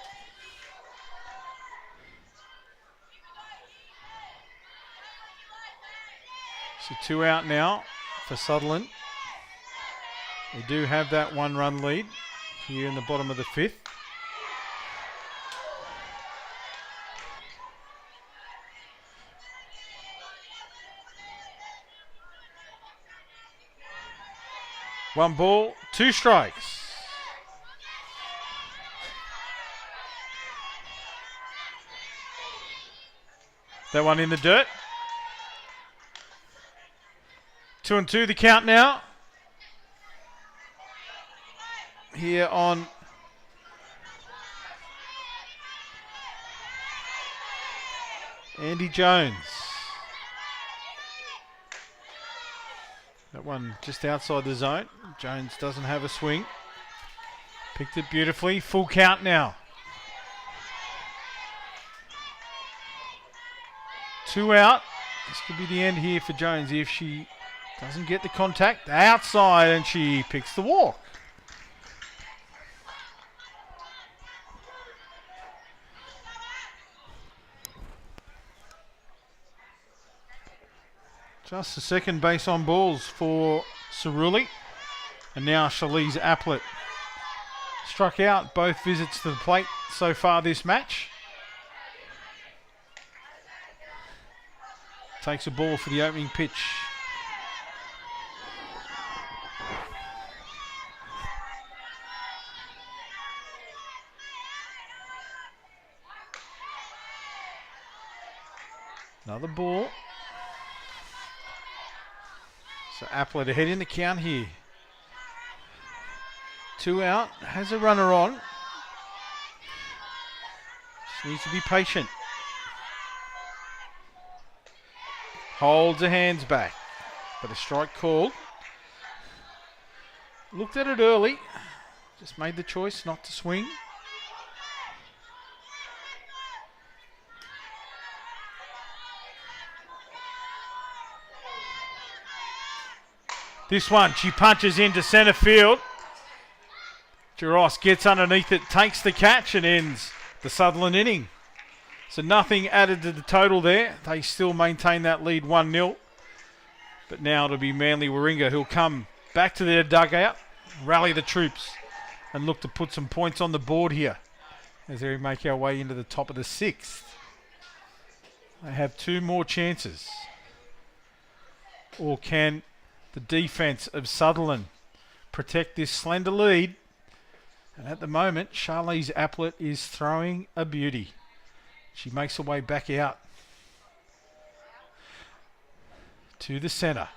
So 2 out now for Sutherland. They do have that 1-run lead here in the bottom of the 5th. One ball, 2 strikes. That one in the dirt. 2-2 the count now. Here on Andy Jones. That one just outside the zone. Jones doesn't have a swing. Picked it beautifully. Full count now. 2 out. This could be the end here for Jones if she doesn't get the contact. Outside, and she picks the walk. Just the second base on balls for Cerulli. And now Charlize Aplett. Struck out both visits to the plate so far this match. Takes a ball for the opening pitch. Another ball. So Aplett ahead in the count here. 2 out, has a runner on. Just needs to be patient. Holds her hands back, but a strike called. Looked at it early, just made the choice not to swing. This one, she punches into centre field. Giros gets underneath it, takes the catch and ends the Sutherland inning. So nothing added to the total there. They still maintain that lead 1-0. But now it'll be Manly Warringah who'll come back to their dugout, rally the troops and look to put some points on the board here as they make our way into the top of the 6th. They have 2 more chances. Or can the defence of Sutherland protect this slender lead? And at the moment, Charlize Aplett is throwing a beauty. She makes her way back out to the centre.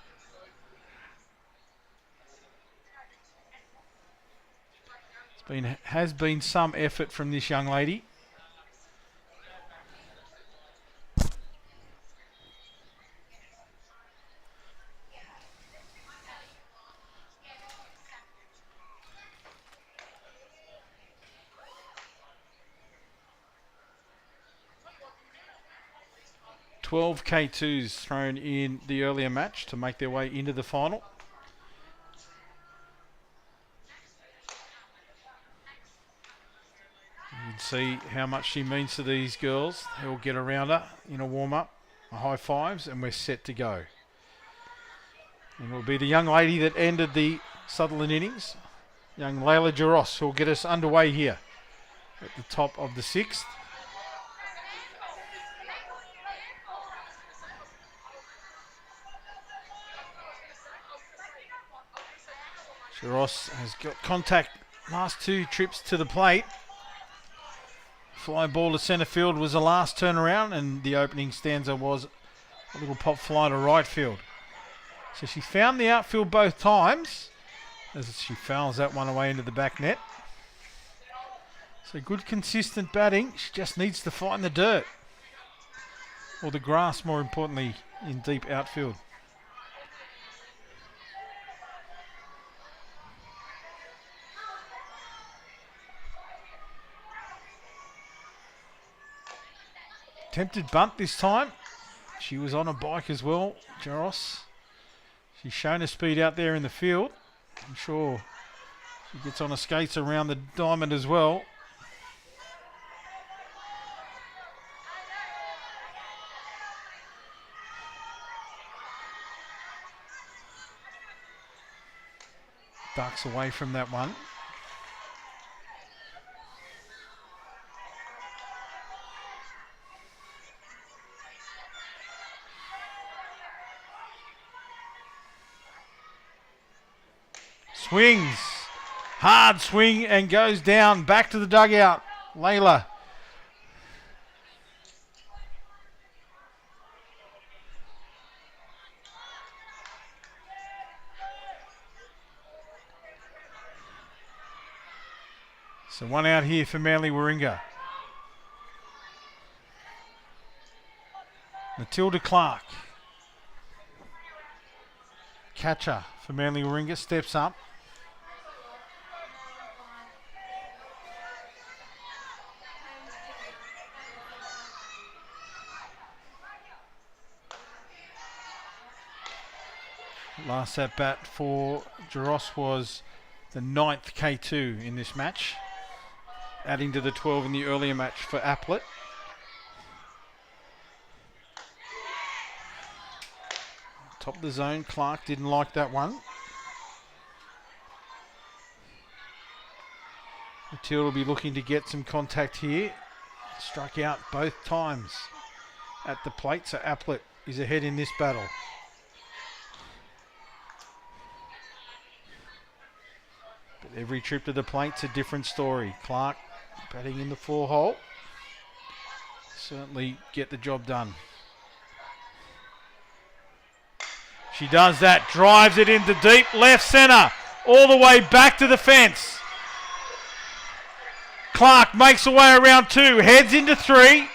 Has been some effort from this young lady. Twelve K2s thrown in the earlier match to make their way into the final. You can see how much she means to these girls. They'll get around her in a warm-up, a high fives, and we're set to go. And it'll be the young lady that ended the Sutherland innings, young Layla Giros, who'll get us underway here at the top of the 6th. Giros has got contact last 2 trips to the plate. Fly ball to centre field was the last turnaround, and the opening stanza was a little pop fly to right field. So she found the outfield both times as she fouls that one away into the back net. So good consistent batting. She just needs to find the dirt, or the grass more importantly, in deep outfield. Attempted bunt this time. She was on a bike as well, Jaros. She's shown her speed out there in the field. I'm sure she gets on her skates around the diamond as well. Ducks away from that one. Swings. Hard swing and goes down. Back to the dugout. Layla. So one out here for Manly Warringah. Matilda Clark. Catcher for Manly Warringah steps up. Last at bat for Jaros was the 9th K2 in this match, adding to the 12 in the earlier match for Aplett. Top of the zone, Clark didn't like that one. Matilda will be looking to get some contact here. Struck out both times at the plate, so Aplett is ahead in this battle. But every trip to the plate's a different story. Clark batting in the 4-hole. Certainly get the job done. She does that, drives it into deep left centre, all the way back to the fence. Clark makes her way around 2, heads into 3,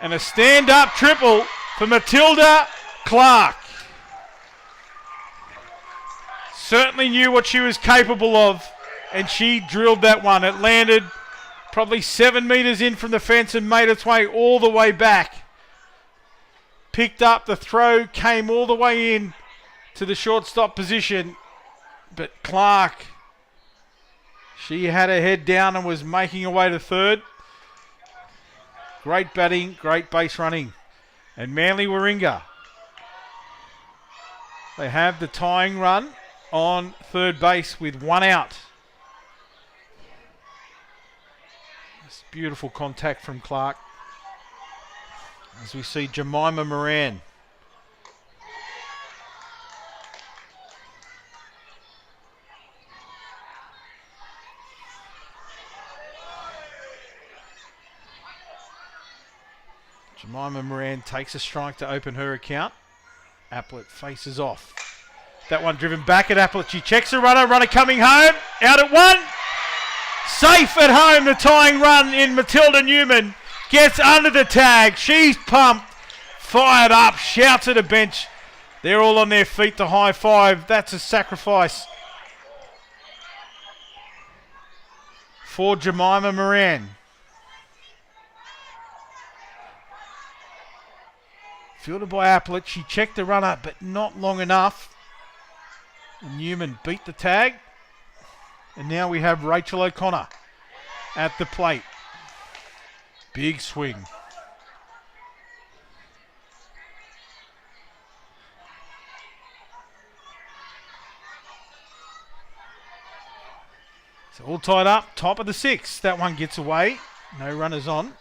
and a stand-up triple for Matilda Clark. Certainly knew what she was capable of, and she drilled that one. It landed probably 7 metres in from the fence and made its way all the way back. Picked up the throw, came all the way in to the shortstop position, but Clark, she had her head down and was making her way to third. Great batting, great base running. And Manly Warringah, they have the tying run on third base with 1 out. This beautiful contact from Clark. As we see Jemima Moran. Jemima Moran takes a strike to open her account. Aplett faces off. That one driven back at Aplett. She checks the runner. Runner coming home. Out at 1. Safe at home. The tying run in Matilda Newman. Gets under the tag. She's pumped. Fired up. Shouts at a bench. They're all on their feet to high five. That's a sacrifice for Jemima Moran. Fielded by Aplett. She checked the runner, but not long enough. Newman beat the tag. And now we have Rachel O'Connor at the plate. Big swing. So all tied up. Top of the 6th. That one gets away. No runners on.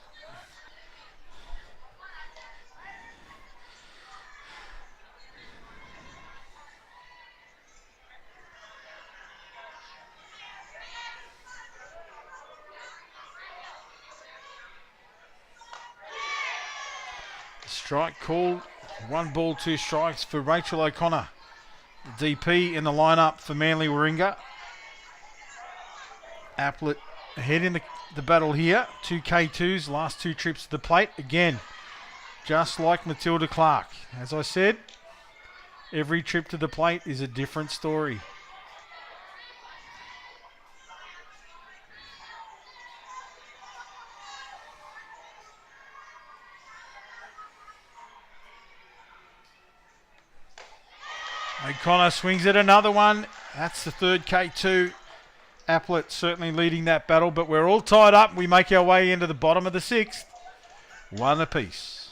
Strike called. 1 ball, 2 strikes for Rachel O'Connor. The DP in the lineup for Manly Warringah. Aplett ahead in the battle here. 2 K2s, last 2 trips to the plate. Again, just like Matilda Clark. As I said, every trip to the plate is a different story. O'Connor swings at another one. That's the third K2. Aplett certainly leading that battle, but we're all tied up. We make our way into the bottom of the 6th. One apiece.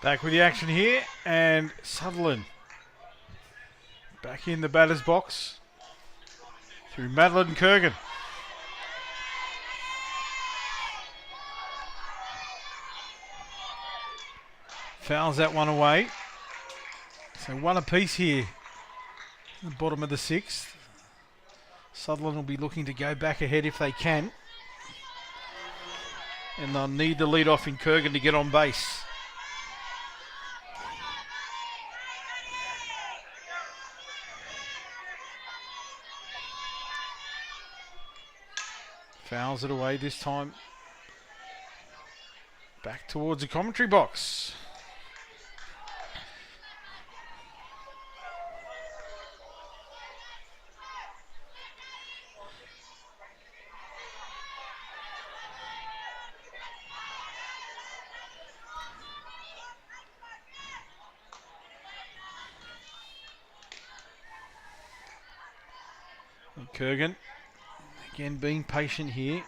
Back with the action here, and Sutherland back in the batter's box through Madeline Kurgan. Fouls that one away. So one apiece here, the bottom of the 6th. Sutherland will be looking to go back ahead if they can. And they'll need the lead off in Kurgan to get on base. Fouls it away this time. Back towards the commentary box. And Kurgan again being patient here.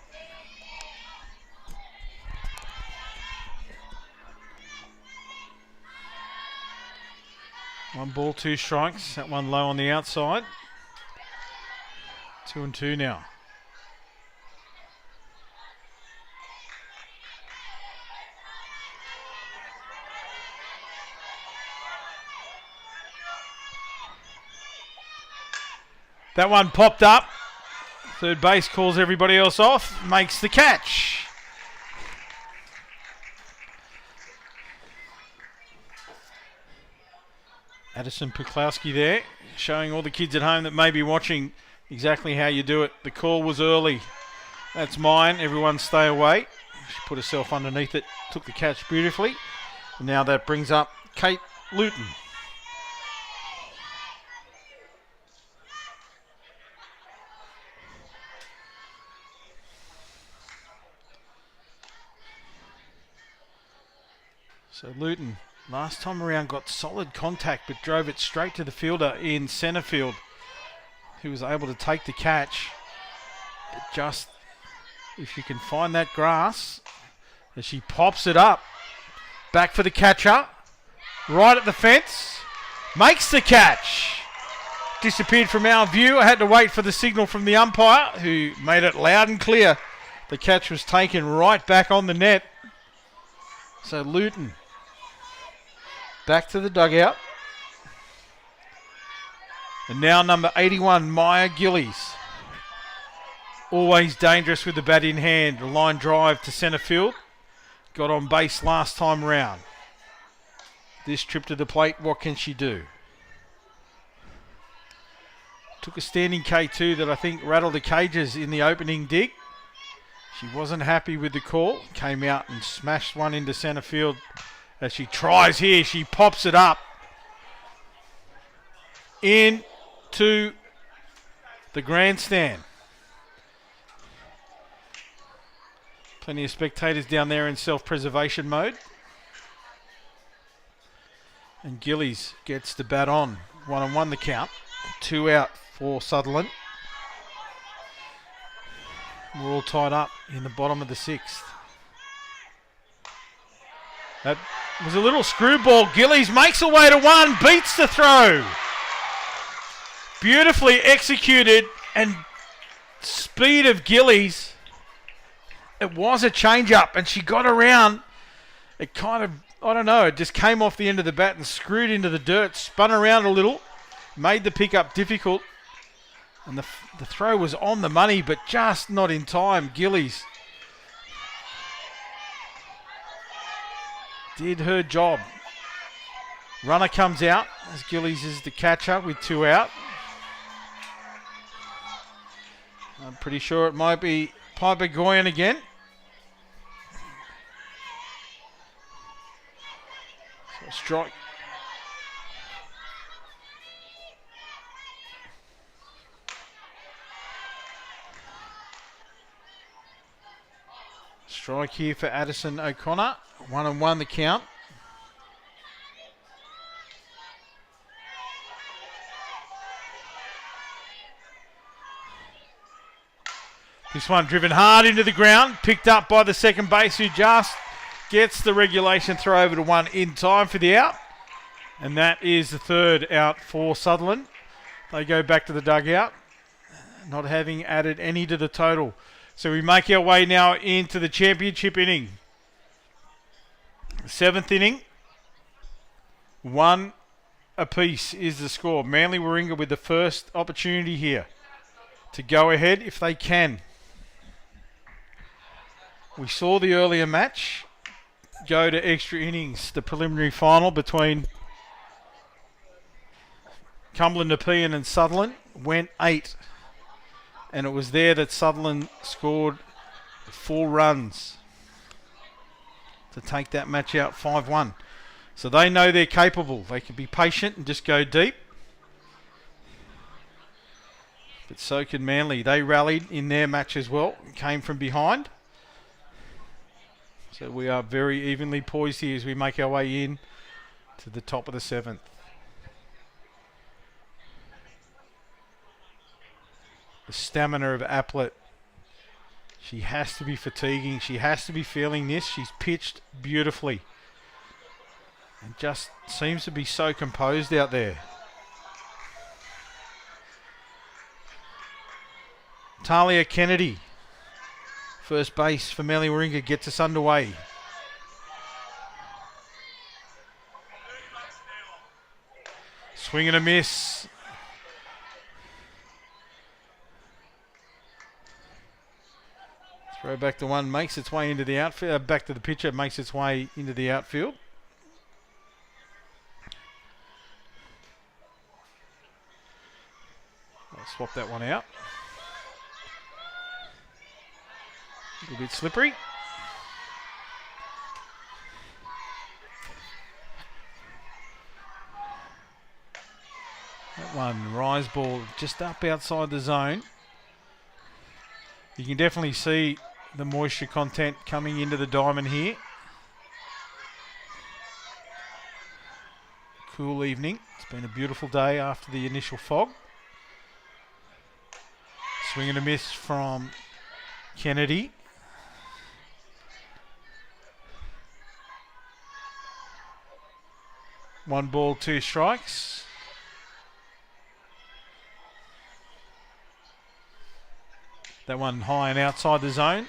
One ball, 2 strikes. That one low on the outside. 2-2 now. That one popped up. Third base calls everybody else off, makes the catch. Addison Puklowski there, showing all the kids at home that may be watching exactly how you do it. The call was early. That's mine. Everyone stay away. She put herself underneath it, took the catch beautifully. And now that brings up Kate Luton. So Luton, last time around, got solid contact but drove it straight to the fielder in centre field, who was able to take the catch. But just, if you can find that grass, as she pops it up, back for the catcher, right at the fence, makes the catch. Disappeared from our view. I had to wait for the signal from the umpire, who made it loud and clear. The catch was taken right back on the net. So Luton back to the dugout. And now number 81, Maya Gillies. Always dangerous with the bat in hand. A line drive to centre field. Got on base last time round. This trip to the plate, what can she do? Took a standing K2 that I think rattled the cages in the opening dig. She wasn't happy with the call. Came out and smashed one into centre field. As she tries here, she pops it up. into the grandstand. Plenty of spectators down there in self-preservation mode. And Gillies gets the bat on. 1-1 the count. 2 out for Sutherland. We're all tied up in the bottom of the 6th. That was a little screwball. Gillies makes a way to 1, beats the throw. Beautifully executed, and speed of Gillies. It was a change-up, and she got around. It kind of, I don't know, it just came off the end of the bat and screwed into the dirt, spun around a little, made the pickup difficult. And the throw was on the money, but just not in time. Gillies did her job. Runner comes out as Gillies is the catcher with 2 out. I'm pretty sure it might be Piper Goyen again. So strike. Strike here for Addison O'Connor. 1-1 the count. This one driven hard into the ground, picked up by the second base who just gets the regulation throw over to 1 in time for the out. And that is the 3rd out for Sutherland. They go back to the dugout, not having added any to the total. So we make our way now into the championship inning. 7th inning. 1 apiece is the score. Manly Warringah with the first opportunity here to go ahead if they can. We saw the earlier match go to extra innings, the preliminary final between Cumberland Nepean and Sutherland went 8. And it was there that Sutherland scored 4 runs to take that match out 5-1. So they know they're capable. They can be patient and just go deep. But so can Manly. They rallied in their match as well, came from behind. So we are very evenly poised here as we make our way in to the top of the 7th. The stamina of Aplett. She has to be fatiguing. She has to be feeling this. She's pitched beautifully. And just seems to be so composed out there. Talia Kennedy, first base for Manly Warringah, gets us underway. Swing and a miss. Throw back to 1, makes its way into the outfield. Back to the pitcher, makes its way into the outfield. I'll swap that one out. A little bit slippery. That one, rise ball just up outside the zone. You can definitely see the moisture content coming into the diamond here. Cool evening. It's been a beautiful day after the initial fog. Swing and a miss from Kennedy. One ball, 2 strikes. That one high and outside the zone.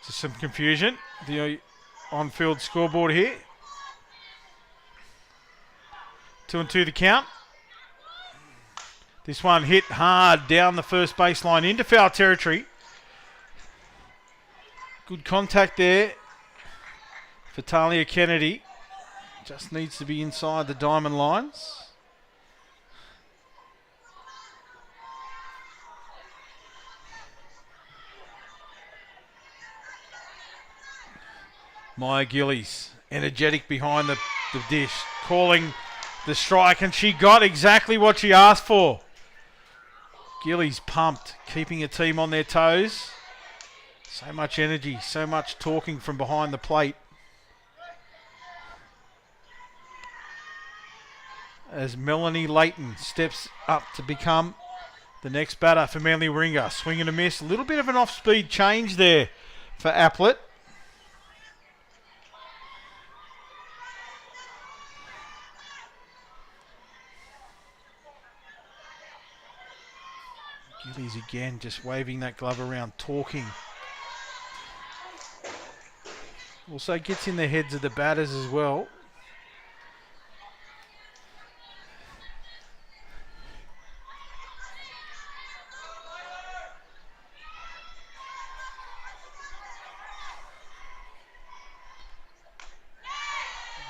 Just some confusion. The on-field scoreboard here. 2-2 the count. This one hit hard down the first baseline into foul territory. Good contact there for Talia Kennedy. Just needs to be inside the diamond lines. Maya Gillies, energetic behind the dish, calling the strike, and she got exactly what she asked for. Gillies pumped, keeping a team on their toes. So much energy, so much talking from behind the plate. As Melanie Layton steps up to become the next batter for Manly Warringah. Swing and a miss. A little bit of an off-speed change there for Aplett. Gillies again just waving that glove around, talking. Also gets in the heads of the batters as well.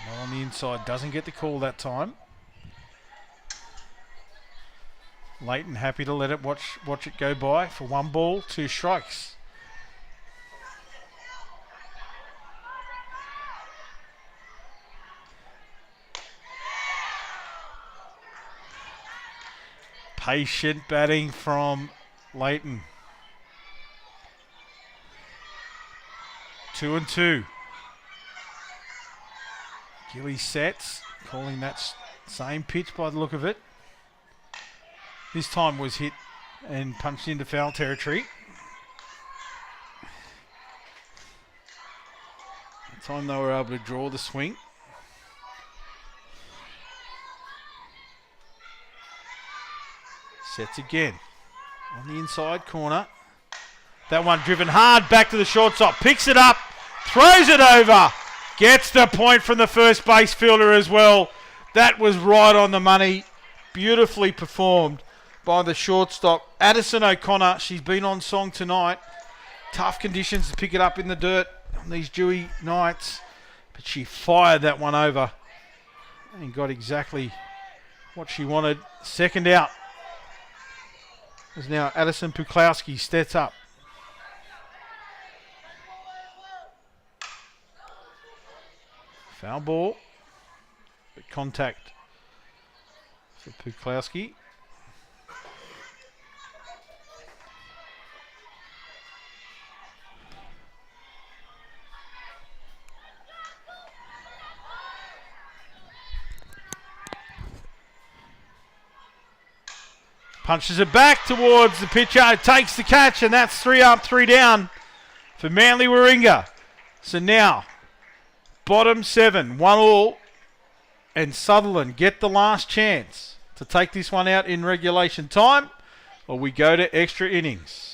Well, on the inside, doesn't get the call that time. Layton happy to let it watch it go by for 1 ball, 2 strikes. Patient batting from Layton. 2 and 2. Gilly sets, calling that same pitch by the look of it. This time was hit and punched into foul territory. The time they were able to draw the swing. Sets again on the inside corner. That one driven hard back to the shortstop. Picks it up, throws it over. Gets the point from the first base fielder as well. That was right on the money. Beautifully performed by the shortstop. Addison O'Connor, she's been on song tonight. Tough conditions to pick it up in the dirt on these dewy nights. But she fired that one over and got exactly what she wanted. Second out. As now Addison Puklowski steps up. Foul ball, but contact for Puklowski. Punches it back towards the pitcher, takes the catch, and that's 3 up, 3 down for Manly Warringah. So now, bottom 7, 1 all, and Sutherland get the last chance to take this one out in regulation time, or we go to extra innings.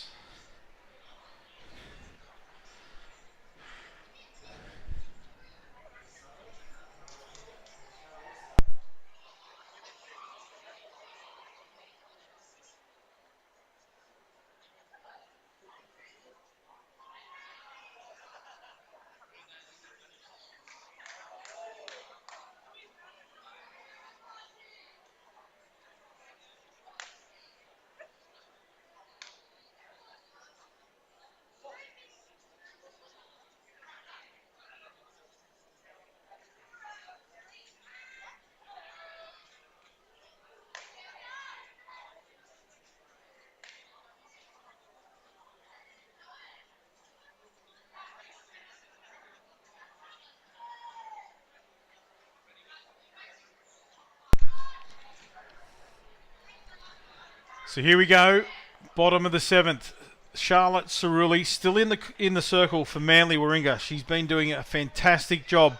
So here we go, bottom of the 7th. Charlotte Cerulli still in the circle for Manly Warringah. She's been doing a fantastic job,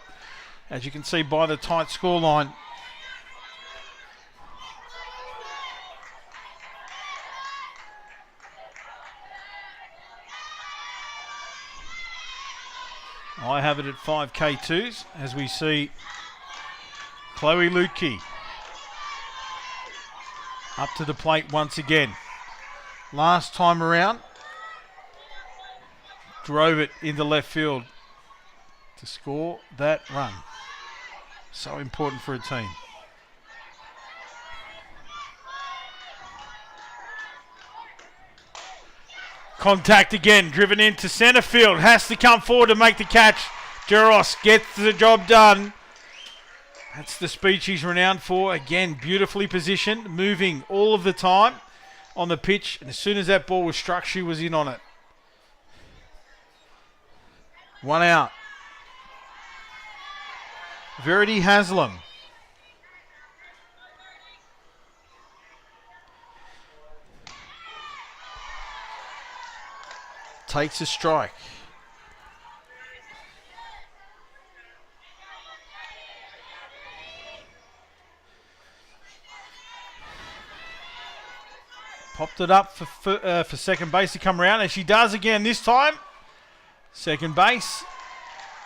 as you can see by the tight scoreline. I have it at 5K2s as we see Chloe Lutke up to the plate once again. Last time around, drove it into left field to score that run. So important for a team. Contact again, driven into centre field. Has to come forward to make the catch. Jaros gets the job done. That's the speech he's renowned for. Again, beautifully positioned, moving all of the time on the pitch. And as soon as that ball was struck, she was in on it. 1 out. Verity Haslam. Takes a strike. Popped it up for second base to come around, and she does again this time. Second base.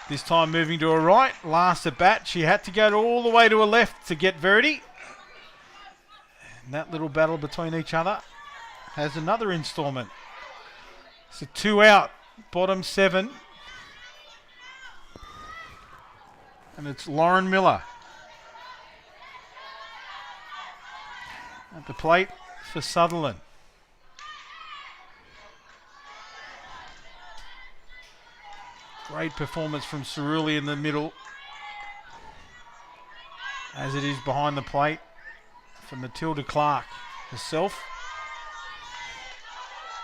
This time moving to her right. Last at bat, she had to go all the way to her left to get Verity. And that little battle between each other has another instalment. So 2 out, bottom 7. And it's Lauren Miller at the plate for Sutherland. Great performance from Cerulli in the middle, as it is behind the plate for Matilda Clark herself.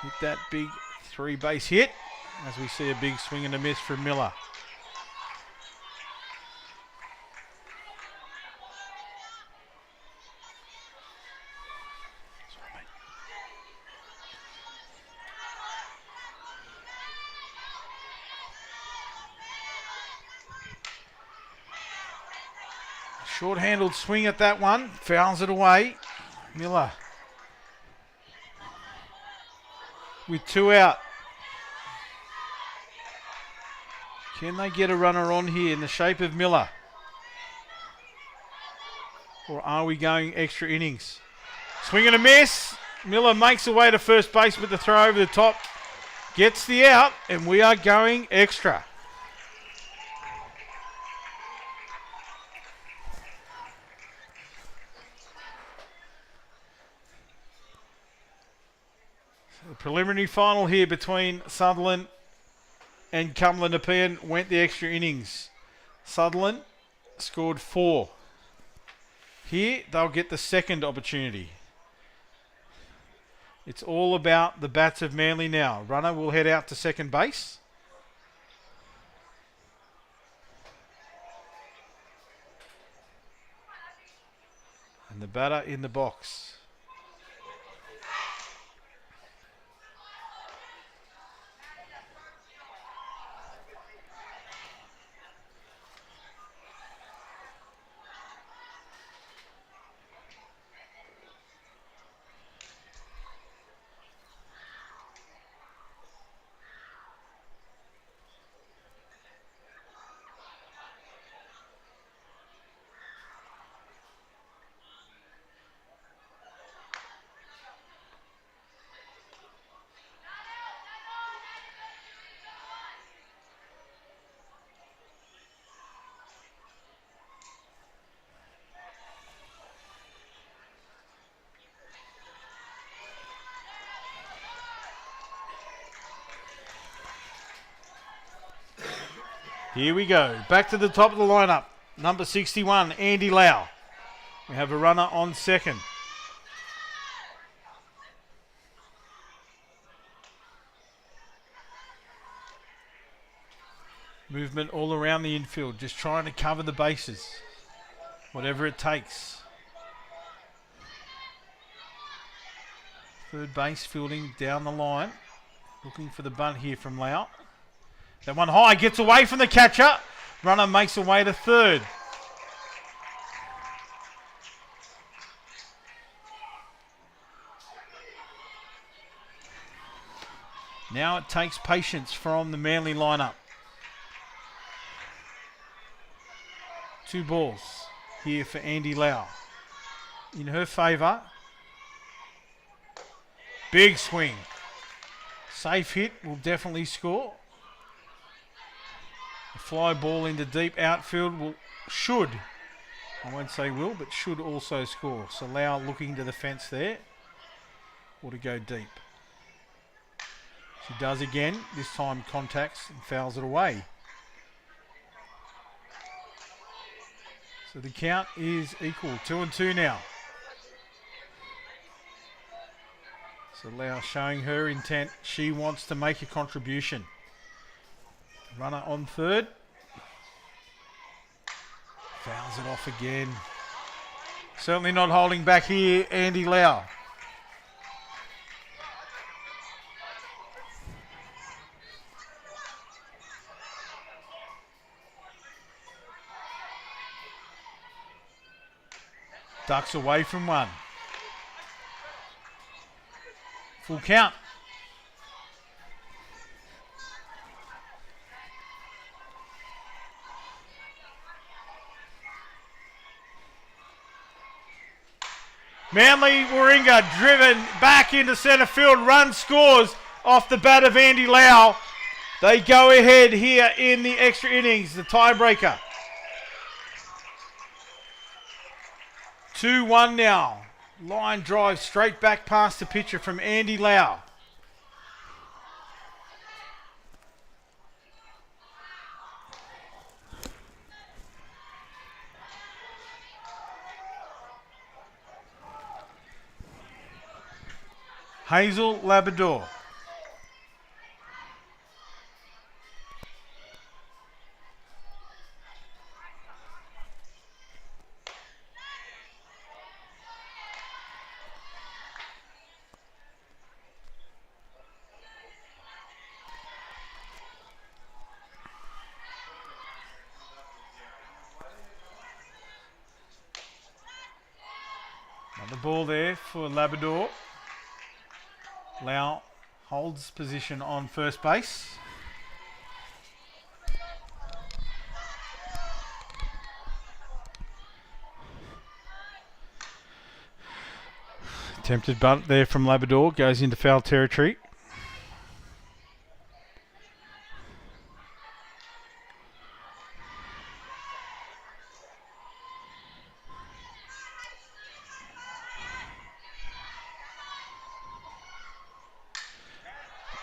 Hit that big 3-base hit, as we see a big swing and a miss from Miller. Short-handled swing at that one, fouls it away. Miller with 2 out. Can they get a runner on here in the shape of Miller? Or are we going extra innings? Swing and a miss. Miller makes her way to first base with the throw over the top. Gets the out, and we are going extra. The preliminary final here between Sutherland and Cumberland Nepean went the extra innings. Sutherland scored 4. Here they'll get the second opportunity. It's all about the bats of Manly now. Runner will head out to second base. And the batter in the box. Here we go. Back to the top of the lineup. Number 61, Andy Lau. We have a runner on second. Movement all around the infield, just trying to cover the bases. Whatever it takes. Third base fielding down the line. Looking for the bunt here from Lau. That one high, gets away from the catcher. Runner makes her way to third. Now it takes patience from the Manly lineup. 2 balls here for Andy Lau. In her favour. Big swing. Safe hit, will definitely score. A fly ball into deep outfield should, I won't say will, but should also score. So Lau looking to the fence there, or to go deep. She does again, this time contacts and fouls it away. So the count is equal, 2-2 now. So Lau showing her intent. She wants to make a contribution. Runner on third. Fouls it off again. Certainly not holding back here, Andy Lau. Ducks away from one. Full count. Manly Warringah driven back into centre field. Run scores off the bat of Andy Lau. They go ahead here in the extra innings, the tiebreaker. 2-1 now. Line drive straight back past the pitcher from Andy Lau. Hazel Labrador. Another ball there for Labrador. Lau holds position on first base. Attempted bunt there from Labrador, goes into foul territory.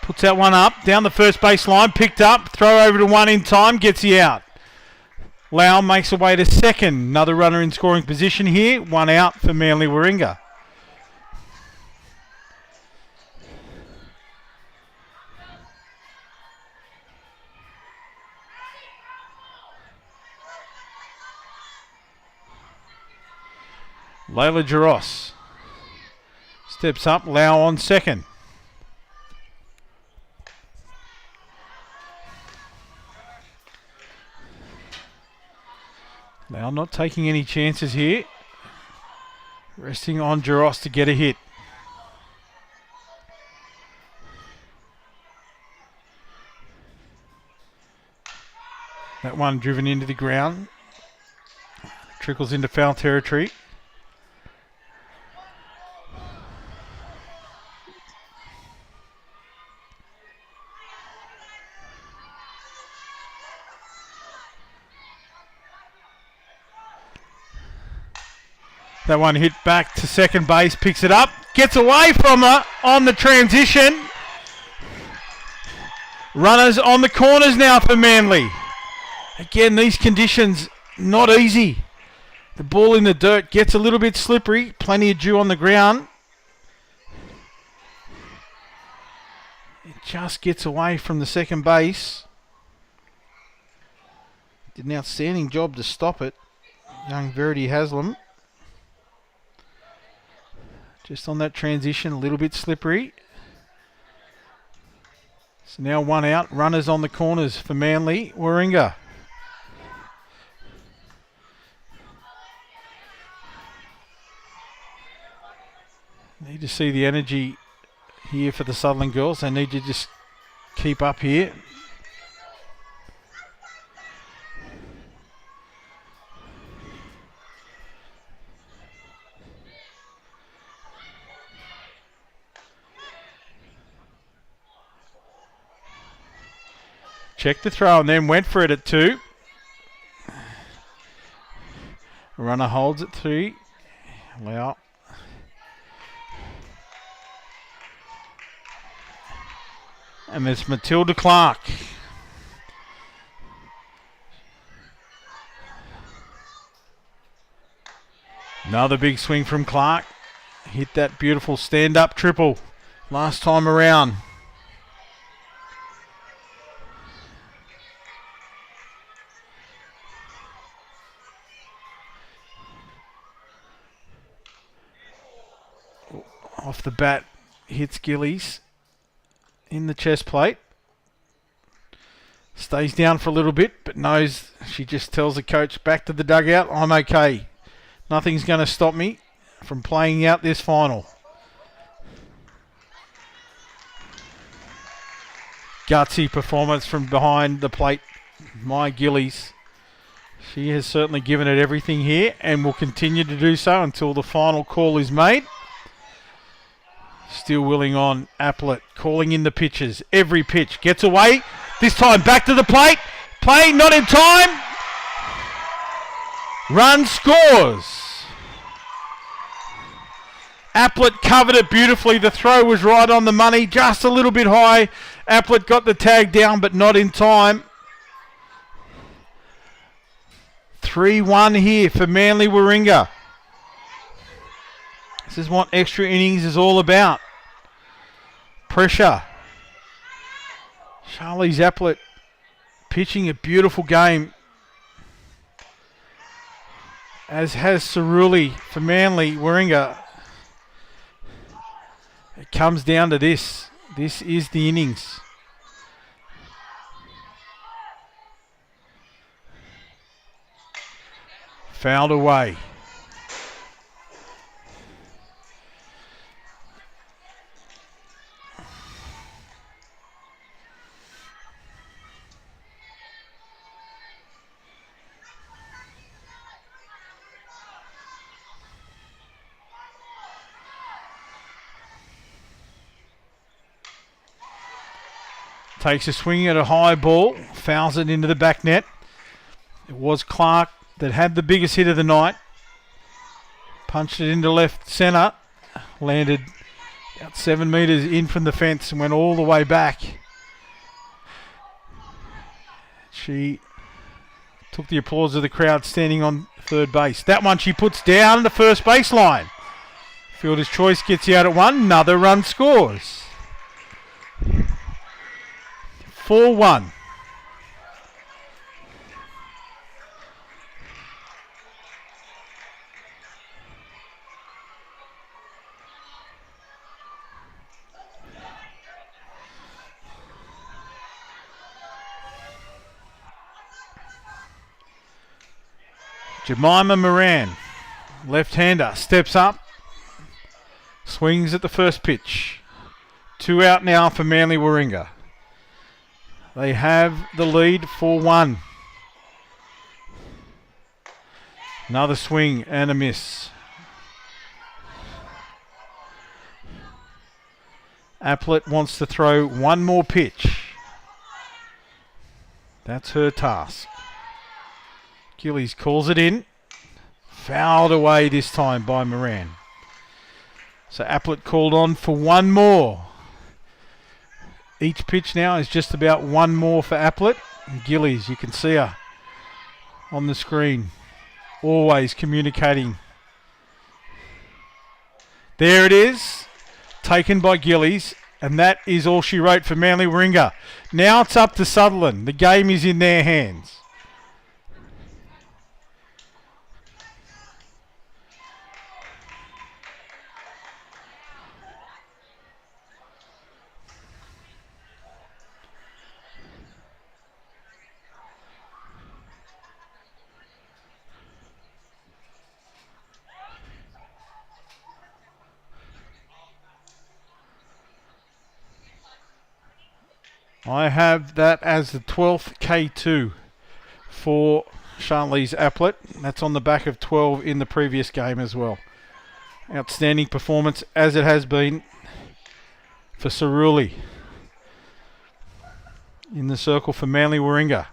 Puts that one up, down the first base line, picked up, throw over to one in time, gets he out. Lau makes her way to second. Another runner in scoring position here, one out for Manly Warringah. Layla Jaros steps up, Lau on second. Lau not taking any chances here. Resting on Jaros to get a hit. That one driven into the ground. Trickles into foul territory. That one hit back to second base, picks it up, gets away from her on the transition. Runners on the corners now for Manly. Again, these conditions, not easy. The ball in the dirt gets a little bit slippery, plenty of dew on the ground. It just gets away from the second base. Did an outstanding job to stop it, young Verity Haslam. Just on that transition, a little bit slippery. So now one out, runners on the corners for Manly Warringah. Need to see the energy here for the Sutherland girls. They need to just keep up here. Checked the throw and then went for it at 2. Runner holds at 3. Wow. And there's Matilda Clark. Another big swing from Clark. Hit that beautiful stand-up triple last time around. Off the bat, hits Gillies in the chest plate. Stays down for a little bit, but knows, she just tells the coach back to the dugout, I'm okay. Nothing's going to stop me from playing out this final. Gutsy performance from behind the plate. My Gillies. She has certainly given it everything here and will continue to do so until the final call is made. Still willing on. Aplett calling in the pitches. Every pitch gets away. This time back to the plate. Play not in time. Run scores. Aplett covered it beautifully. The throw was right on the money. Just a little bit high. Aplett got the tag down but not in time. 3-1 here for Manly Warringah. This is what extra innings is all about. Pressure. Charlize Aplett pitching a beautiful game. As has Cerulli for Manly Warringah. It comes down to this. This is the innings. Fouled away. Takes a swing at a high ball, fouls it into the back net. It was Clark that had the biggest hit of the night. Punched it into left centre. Landed about 7 metres in from the fence and went all the way back. She took the applause of the crowd standing on third base. That one she puts down the first baseline. Fielder's choice gets you out at 1. Another run scores. 4-1. Jemima Moran, left-hander, steps up, swings at the first pitch. 2 out now for Manly Warringah. They have the lead 4-1. Another swing and a miss. Aplett wants to throw one more pitch. That's her task. Gillies calls it in. Fouled away this time by Moran. So Aplett called on for one more. Each pitch now is just about one more for Aplett. And Gillies, you can see her on the screen. Always communicating. There it is. Taken by Gillies. And that is all she wrote for Manly Warringah. Now it's up to Sutherland. The game is in their hands. I have that as the 12th K2 for Charlize Aplett. That's on the back of 12 in the previous game as well. Outstanding performance as it has been for Cerulli. in the circle for Manly Warringah.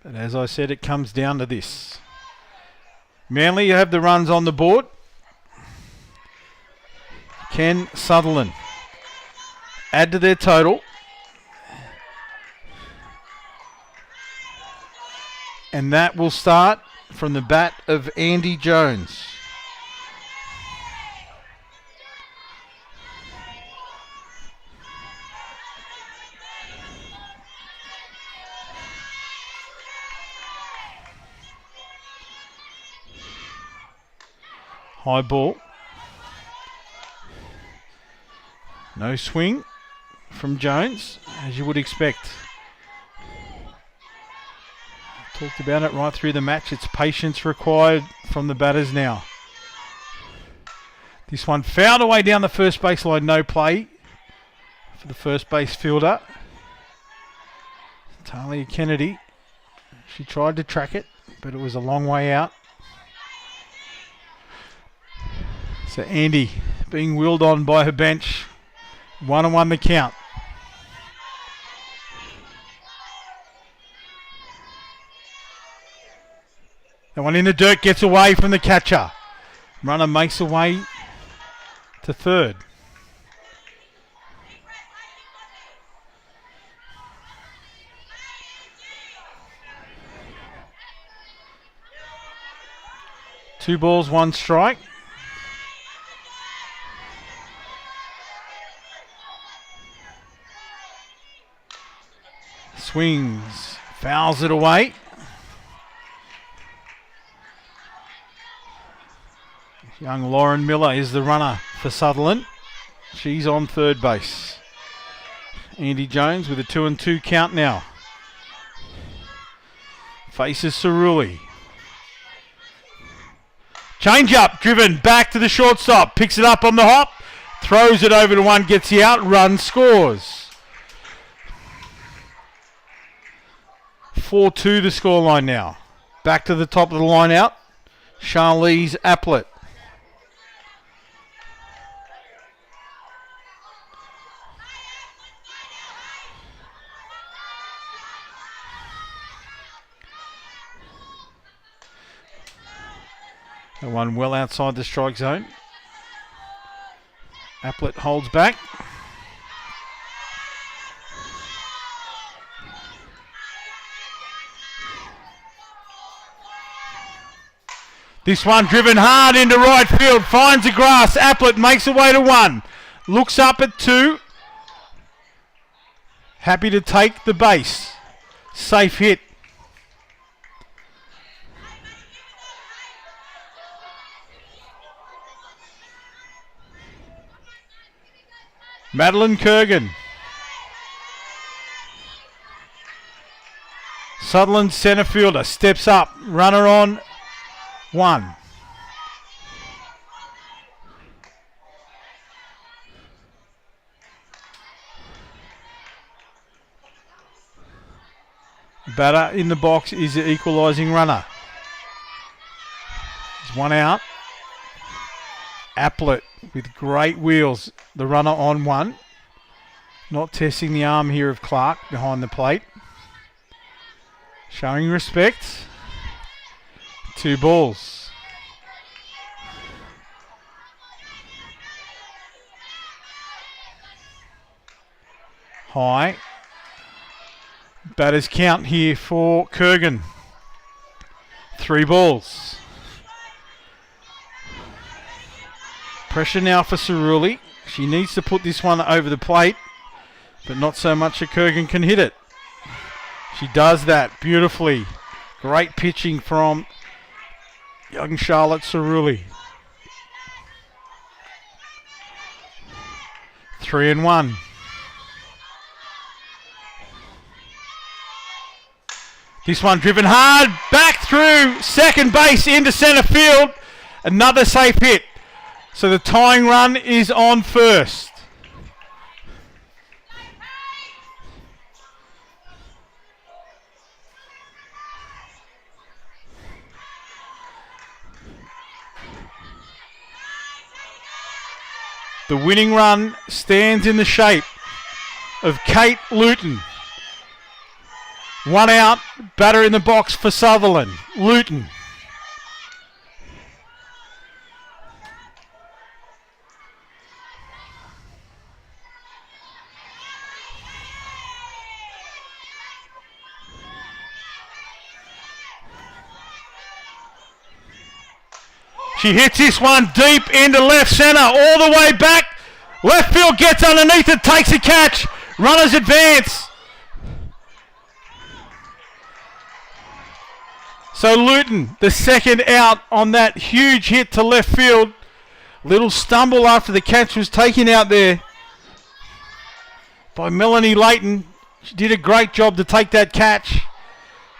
But as I said, it comes down to this. Manly have the runs on the board. Can Sutherland add to their total? And that will start from the bat of Andy Jones. High ball. No swing from Jones, as you would expect. Talked about it right through the match. It's patience required from the batters now. This one fouled away down the first baseline. No play for the first base fielder. Talia Kennedy. She tried to track it, but it was a long way out. So Andy being wheeled on by her bench. 1-1 the count. That one in the dirt gets away from the catcher. Runner makes away to third. Two balls, one strike. Swings, fouls it away. Young Lauren Miller is the runner for Sutherland. She's on third base. Andy Jones with a 2-2 count now. Faces Cerulli. Change up, driven back to the shortstop. Picks it up on the hop. Throws it over to one, gets the out, run, scores. 4-2 the scoreline now. Back to the top of the line out. Charlize Aplett. That one well outside the strike zone. Aplett holds back. This one driven hard into right field. Finds the grass. Aplett makes away to one. Looks up at two. Happy to take the base. Safe hit. Madeline Kurgan. Sutherland centre fielder steps up. Runner on one. Batter in the box is the equalising runner. There's one out. Aplett with great wheels. The runner on one. Not testing the arm here of Clark behind the plate. Showing respect. Two balls. High. Batters count here for Kurgan. Three balls. Pressure now for Cerulli. She needs to put this one over the plate, but not so much that Kurgan can hit it. She does that beautifully. Great pitching from young Charlotte Cerulli. 3-1. This one driven hard, back through second base into centre field. Another safe hit. So the tying run is on first. The winning run stands in the shape of Kate Luton. One out, batter in the box for Sutherland. Luton. She hits this one deep into left centre, all the way back. Left field gets underneath it, takes a catch. Runners advance. So Luton, the second out on that huge hit to left field. Little stumble after the catch was taken out there by Melanie Layton. She did a great job to take that catch.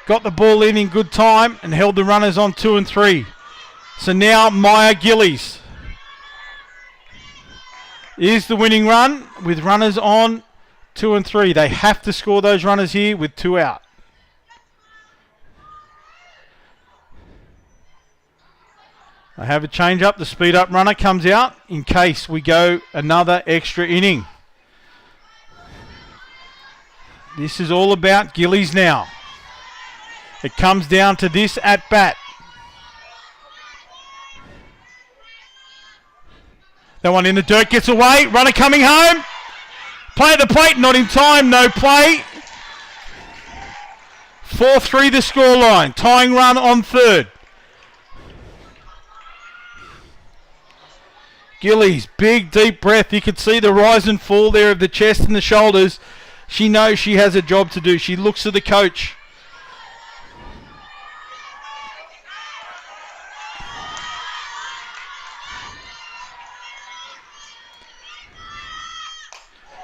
Got the ball in good time and held the runners on 2 and 3. So now Maya Gillies is the winning run with runners on 2 and 3. They have to score those runners here with 2 out. They have a change up. The speed up runner comes out in case we go another extra inning. This is all about Gillies now. It comes down to this at bat. That one in the dirt gets away. Runner coming home. Play at the plate, not in time, no play. 4-3 the scoreline. Tying run on third. Gillies, big deep breath. You can see the rise and fall there of the chest and the shoulders. She knows she has a job to do. She looks at the coach.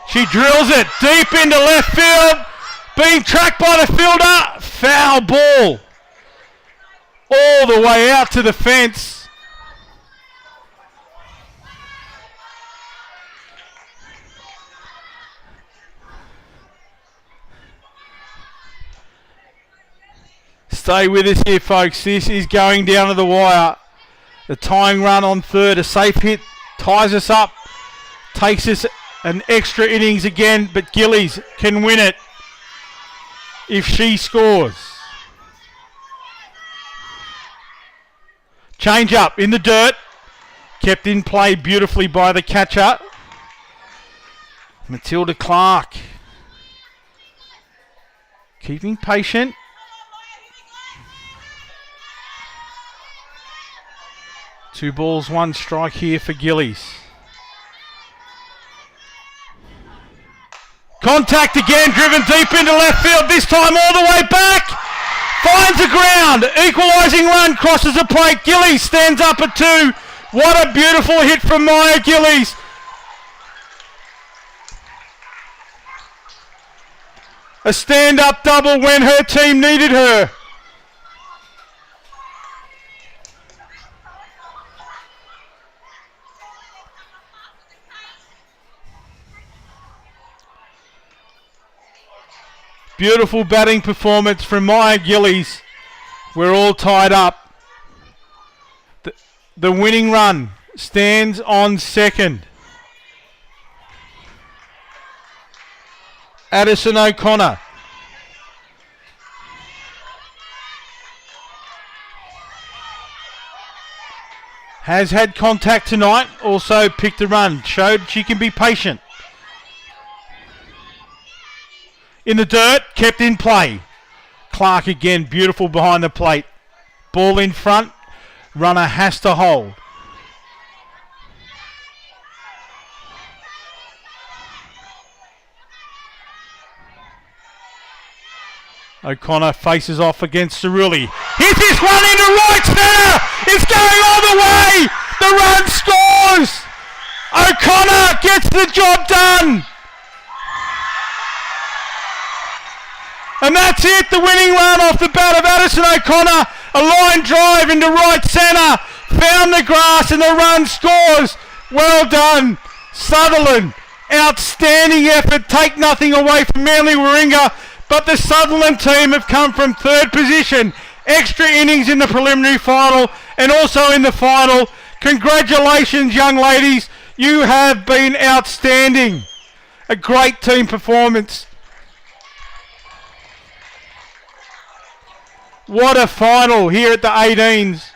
She drills it deep into left field. Being tracked by the fielder. Foul ball. All the way out to the fence. Stay with us here, folks. This is going down to the wire. The tying run on third. A safe hit ties us up. Takes us an extra innings again, but Gillies can win it if she scores. Change up in the dirt. Kept in play beautifully by the catcher. Matilda Clark. Keeping patient. Two balls, one strike here for Gillies. Contact again, driven deep into left field, this time all the way back. Finds the ground, equalising run, crosses the plate. Gillies stands up at 2. What a beautiful hit from Maya Gillies. A stand-up double when her team needed her. Beautiful batting performance from Maya Gillies. We're all tied up. The winning run stands on second. Addison O'Connor. Has had contact tonight. Also picked a run. Showed she can be patient. In the dirt, kept in play. Clark again, beautiful behind the plate. Ball in front, runner has to hold. O'Connor faces off against Cerulli. Hits this one into right centre! It's going all the way! The run scores! O'Connor gets the job done! And that's it, the winning run off the bat of Addison O'Connor. A line drive into right centre. Found the grass and the run scores. Well done, Sutherland. Outstanding effort. Take nothing away from Manly Warringah. But the Sutherland team have come from third position. Extra innings in the preliminary final and also in the final. Congratulations, young ladies. You have been outstanding. A great team performance. What a final here at the 18s.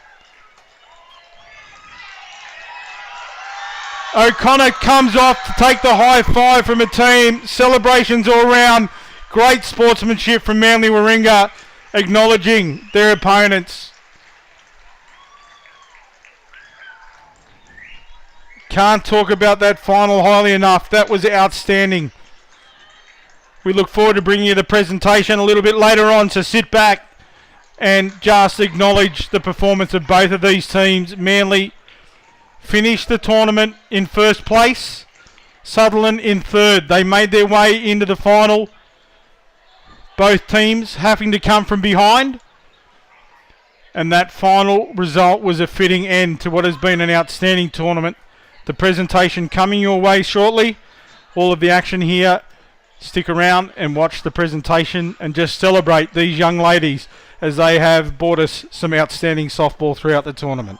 O'Connor comes off to take the high five from a team. Celebrations all round. Great sportsmanship from Manly Warringah, acknowledging their opponents. Can't talk about that final highly enough. That was outstanding. We look forward to bringing you the presentation a little bit later on, so sit back and just acknowledge the performance of both of these teams. Manly finished the tournament in first place. Sutherland in third. They made their way into the final. Both teams having to come from behind. And that final result was a fitting end to what has been an outstanding tournament. The presentation coming your way shortly. All of the action here. Stick around and watch the presentation and just celebrate these young ladies as they have brought us some outstanding softball throughout the tournament.